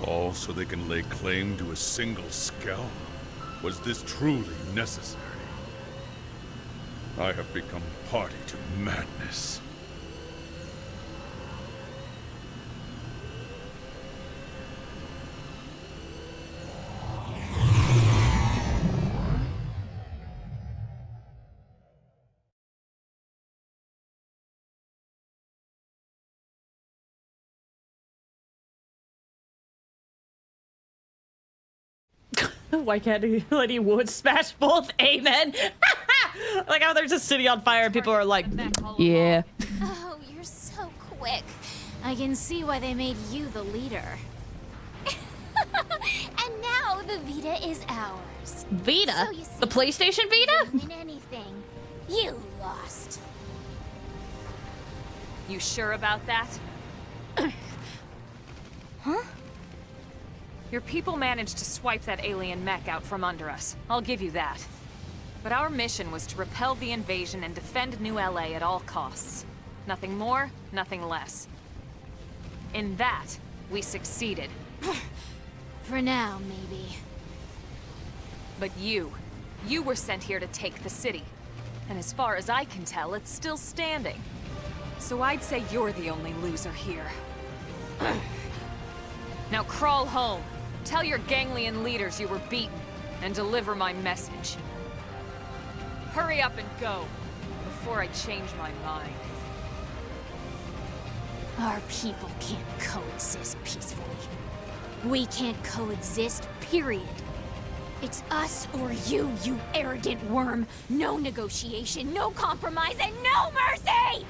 All so they can lay claim to a single skull? Was this truly necessary? I have become party to madness. Why can't he let he would smash both? Amen. Like how there's a city on fire and people are like, yeah. Oh, you're so quick. I can see why they made you the leader. And now the Vita is ours. Vita? So you see, the PlayStation Vita? Didn't win anything. You lost. You sure about that? Huh? Your people managed to swipe that alien mech out from under us. I'll give you that. But our mission was to repel the invasion and defend New LA at all costs. Nothing more, nothing less. In that, we succeeded. For now, maybe. But you were sent here to take the city. And as far as I can tell, it's still standing. So I'd say you're the only loser here. Now crawl home. Tell your ganglion leaders you were beaten, and deliver my message. Hurry up and go, before I change my mind. Our people can't coexist peacefully. We can't coexist, period. It's us or you arrogant worm. No negotiation, no compromise, and no mercy!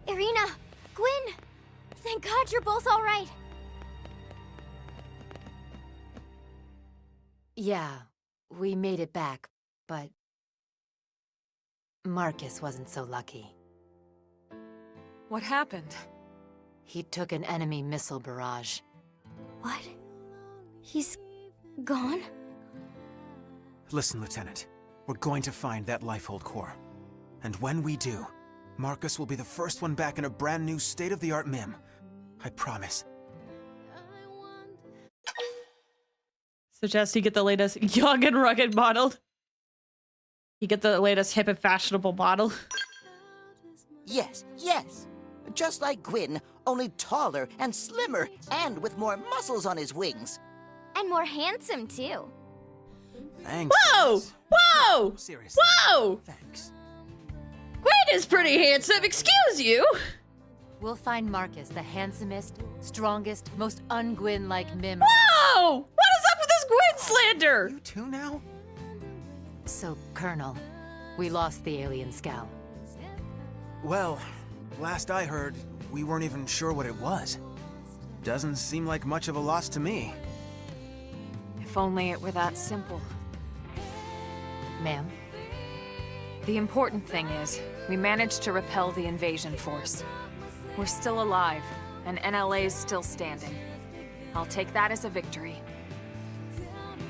Irina! Gwyn! Thank God you're both alright! Yeah, we made it back, but Marcus wasn't so lucky. What happened? He took an enemy missile barrage. What? He's gone? Listen, Lieutenant. We're going to find that Lifehold core. And when we do, Marcus will be the first one back in a brand new state-of-the-art MIM. I promise. Suggest you get the latest young and rugged model. You get the latest hip and fashionable model. Yes, yes. Just like Gwyn, only taller and slimmer, and with more muscles on his wings. And more handsome, too. Thanks. Whoa! guys. Whoa! Seriously. Whoa! Thanks. Gwyn is pretty handsome, excuse you! We'll find Marcus the handsomest, strongest, most un-Gwyn-like mim. Whoa! What is up with this Gwyn slander? You too now? So, Colonel, we lost the alien scout. Well, Last I heard, we weren't even sure what it was. Doesn't seem like much of a loss to me. If only it were that simple. Ma'am? The important thing is, we managed to repel the invasion force. We're still alive, and NLA's still standing. I'll take that as a victory.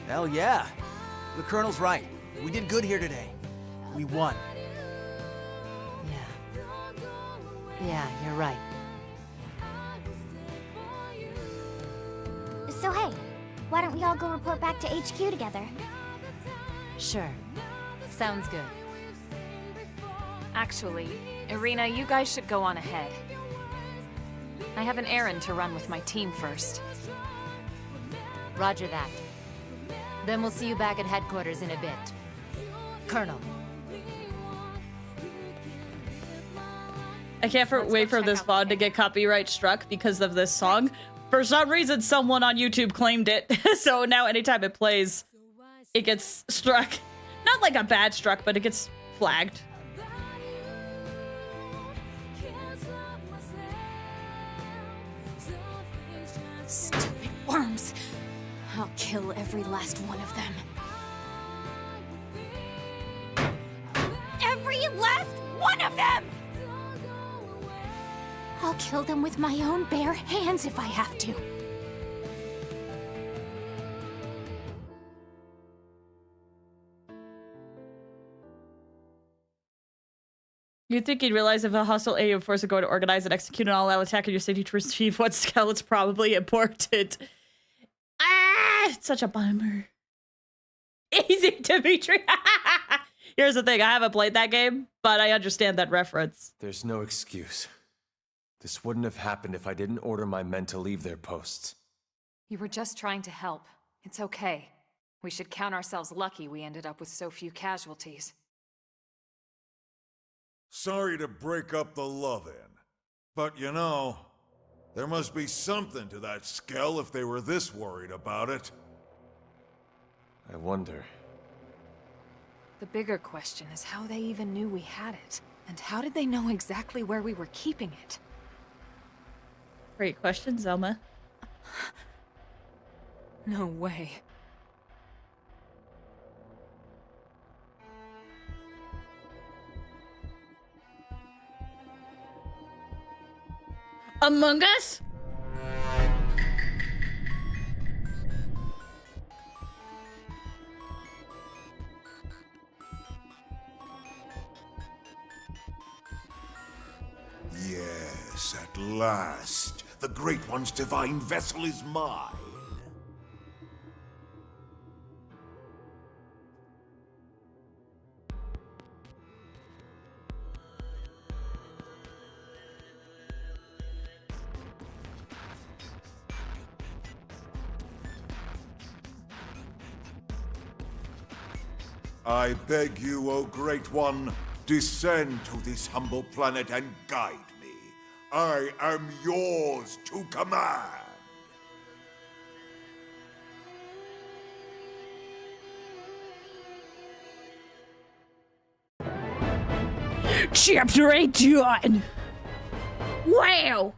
Hell yeah. The Colonel's right. We did good here today. We won. Yeah, you're right. So hey, why don't we all go report back to HQ together? Sure. Sounds good. Actually, Irina, you guys should go on ahead. I have an errand to run with my team first. Roger that. Then we'll see you back at headquarters in a bit. Colonel. I can't wait for this VOD to get copyright struck because of this song. For some reason, someone on YouTube claimed it. So now anytime it plays, it gets struck. Not like a bad struck, but it gets flagged. Stupid worms. I'll kill every last one of them. Every last one of them! I'll kill them with my own bare hands if I have to. You'd think you'd realize if a hostile alien force is going to organize and execute an all-out attack on your city to receive what scale, it's probably important. Ah, it's such a bummer. Easy, Dimitri. Here's the thing, I haven't played that game, but I understand that reference. There's no excuse. This wouldn't have happened if I didn't order my men to leave their posts. You were just trying to help. It's okay. We should count ourselves lucky we ended up with so few casualties. Sorry to break up the love-in, but you know, there must be something to that skell if they were this worried about it. I wonder. The bigger question is how they even knew we had it, and how did they know exactly where we were keeping it? Great question, Zelma. No way. Among Us? Yes, at last. The Great One's divine vessel is mine. I beg you, O Great One, descend to this humble planet and guide me. I am yours to command. Chapter 8 done! Wow!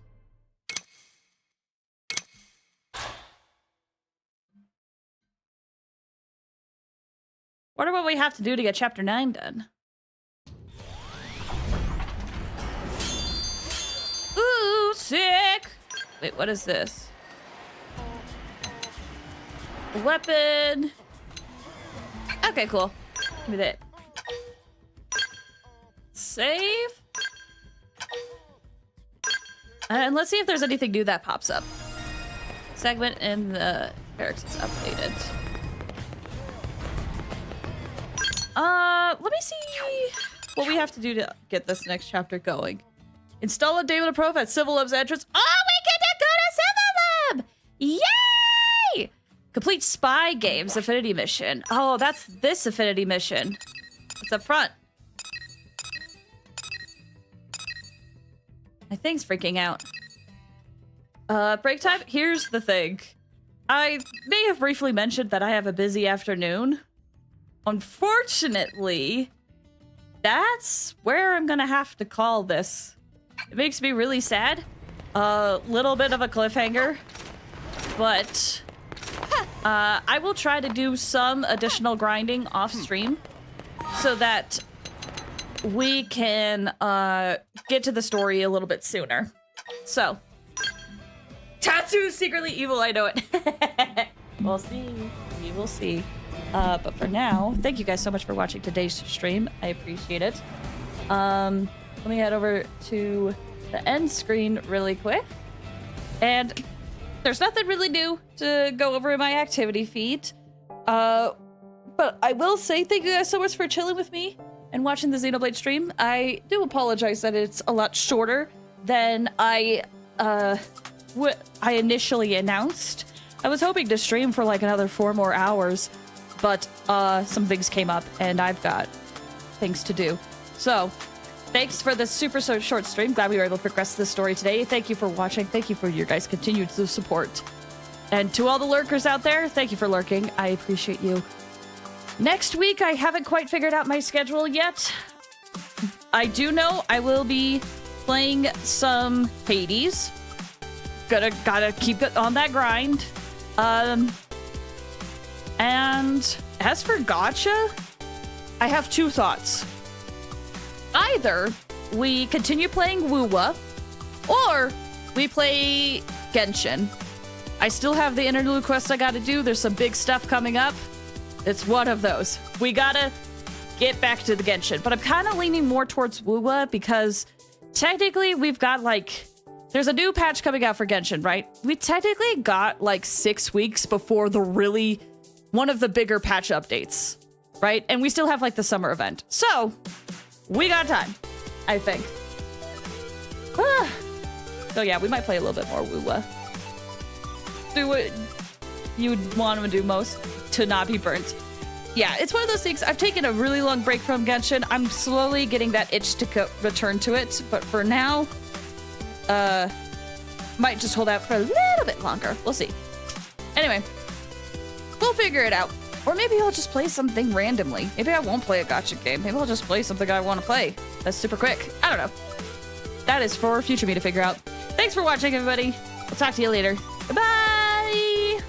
Wonder what we have to do to get Chapter 9 done. Ooh, sick! Wait, what is this? A weapon. Okay, cool. Give me that. Save. And let's see if there's anything new that pops up. Segment in the barracks is updated. Let me see what we have to do to get this next chapter going. Install a David Prof at Civil Lab's entrance. Oh, we get to go to Civil Lab! Yay! Complete spy games affinity mission. Oh, that's this affinity mission. It's up front. My thing's freaking out. Break time? Here's the thing. I may have briefly mentioned that I have a busy afternoon. Unfortunately, that's where I'm gonna have to call this It makes me really sad. A little bit of a cliffhanger. But I will try to do some additional grinding off stream so that we can get to the story a little bit sooner. So, Tatsu's secretly evil, I know it. We'll see. We will see. But for now, thank you guys so much for watching today's stream. I appreciate it. Let me head over to the end screen really quick. And there's nothing really new to go over in my activity feed. But I will say thank you guys so much for chilling with me and watching the Xenoblade stream. I do apologize that it's a lot shorter than I initially announced. I was hoping to stream for like another 4 more hours, but some things came up and I've got things to do. So, thanks for the super short stream. Glad we were able to progress this story today. Thank you for watching. Thank you for your guys' continued support. And to all the lurkers out there, thank you for lurking. I appreciate you. Next week, I haven't quite figured out my schedule yet. I do know I will be playing some Hades. Gotta keep it on that grind. And as for gacha, I have 2 thoughts. Either we continue playing Wuwa, or we play Genshin. I still have the interlude quest I gotta do. There's some big stuff coming up. It's one of those. We gotta get back to the Genshin. But I'm kind of leaning more towards Wuwa because technically we've got like... There's a new patch coming out for Genshin, right? We technically got like 6 weeks before the really... one of the bigger patch updates, right? And we still have like the summer event. So, we got time, I think. So yeah, we might play a little bit more Wuwa. Do what you'd want to do most to not be burnt. Yeah, it's one of those things. I've taken a really long break from Genshin. I'm slowly getting that itch to return to it. But for now, might just hold out for a little bit longer. We'll see. Anyway, we'll figure it out. Or maybe I'll just play something randomly. Maybe I won't play a gacha game. Maybe I'll just play something I want to play. That's super quick. I don't know. That is for future me to figure out. Thanks for watching, everybody. We'll talk to you later. Bye!